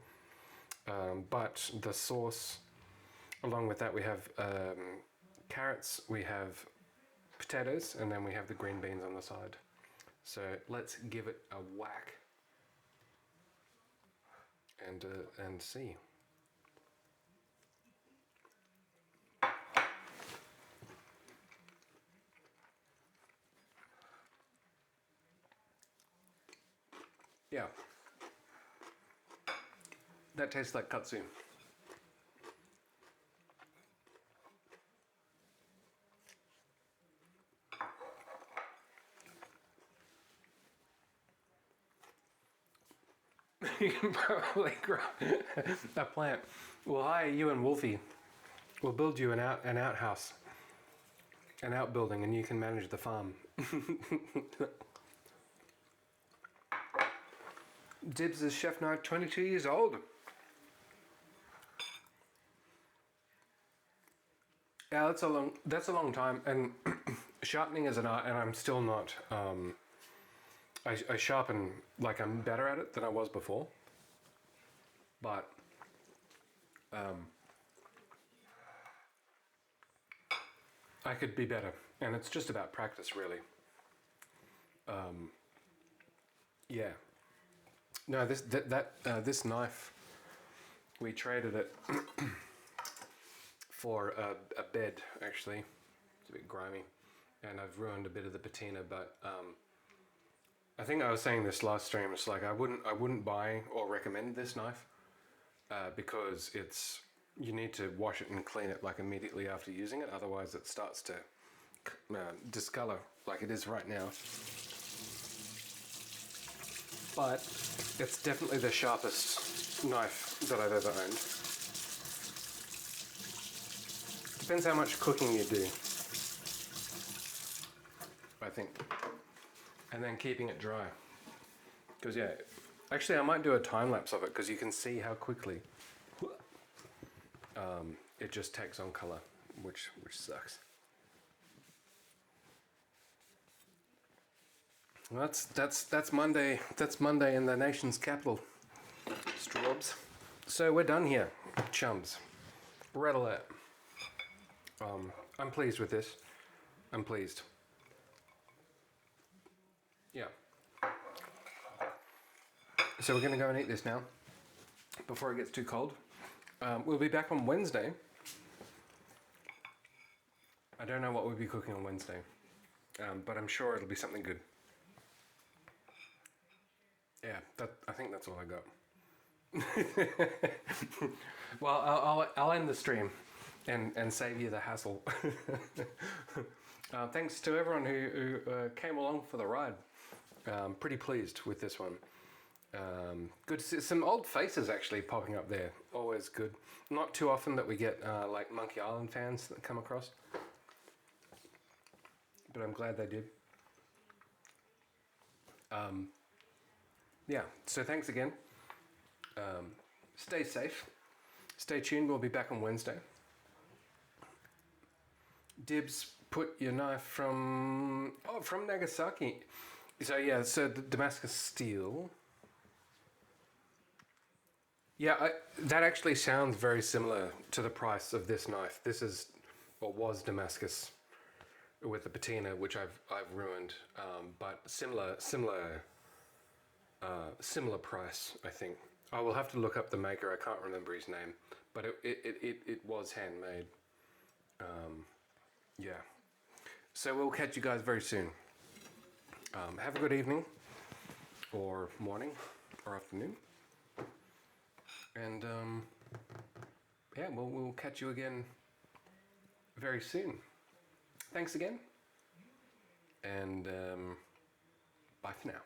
But the sauce, along with that, we have carrots, we have potatoes, and then we have the green beans on the side. So let's give it a whack and see. Yeah. That tastes like katsu. You can probably grow a plant. We'll hire you and Wolfie. We'll build you an outhouse, an outbuilding, and you can manage the farm. Dibs is chef now, 22 years old. Yeah, that's a long time, and sharpening is an art, and I'm still not. I sharpen like I'm better at it than I was before, but I could be better, and it's just about practice, really. Yeah. No, this knife, we traded it for a bed. Actually, it's a bit grimy, and I've ruined a bit of the patina. But I think I was saying this last stream. It's like I wouldn't buy or recommend this knife because you need to wash it and clean it like immediately after using it. Otherwise, it starts to discolor like it is right now. But it's definitely the sharpest knife that I've ever owned. Depends how much cooking you do, I think. And then keeping it dry. Because yeah, actually I might do a time lapse of it because you can see how quickly it just takes on color, which sucks. Well, that's Monday. That's Monday in the nation's capital, Straubs. So we're done here, chums. Red alert. I'm pleased with this. I'm pleased. Yeah. So we're gonna go and eat this now, before it gets too cold. We'll be back on Wednesday. I don't know what we'll be cooking on Wednesday, but I'm sure it'll be something good. Yeah, I think that's all I got. Well, I'll end the stream and save you the hassle. Thanks to everyone who came along for the ride. Pretty pleased with this one. Good to see some old faces actually popping up there. Always good. Not too often that we get like Monkey Island fans that come across, but I'm glad they did. Yeah, so thanks again. Stay safe. Stay tuned. We'll be back on Wednesday. Dibs, put your knife from Nagasaki. So yeah, so the Damascus steel. Yeah, that actually sounds very similar to the price of this knife. This is, or was, Damascus with the patina, which I've ruined, but similar price, I think. I will have to look up the maker. I can't remember his name, but it was handmade. Yeah. So we'll catch you guys very soon. Have a good evening, or morning, or afternoon, and yeah, we'll catch you again very soon. Thanks again, and bye for now.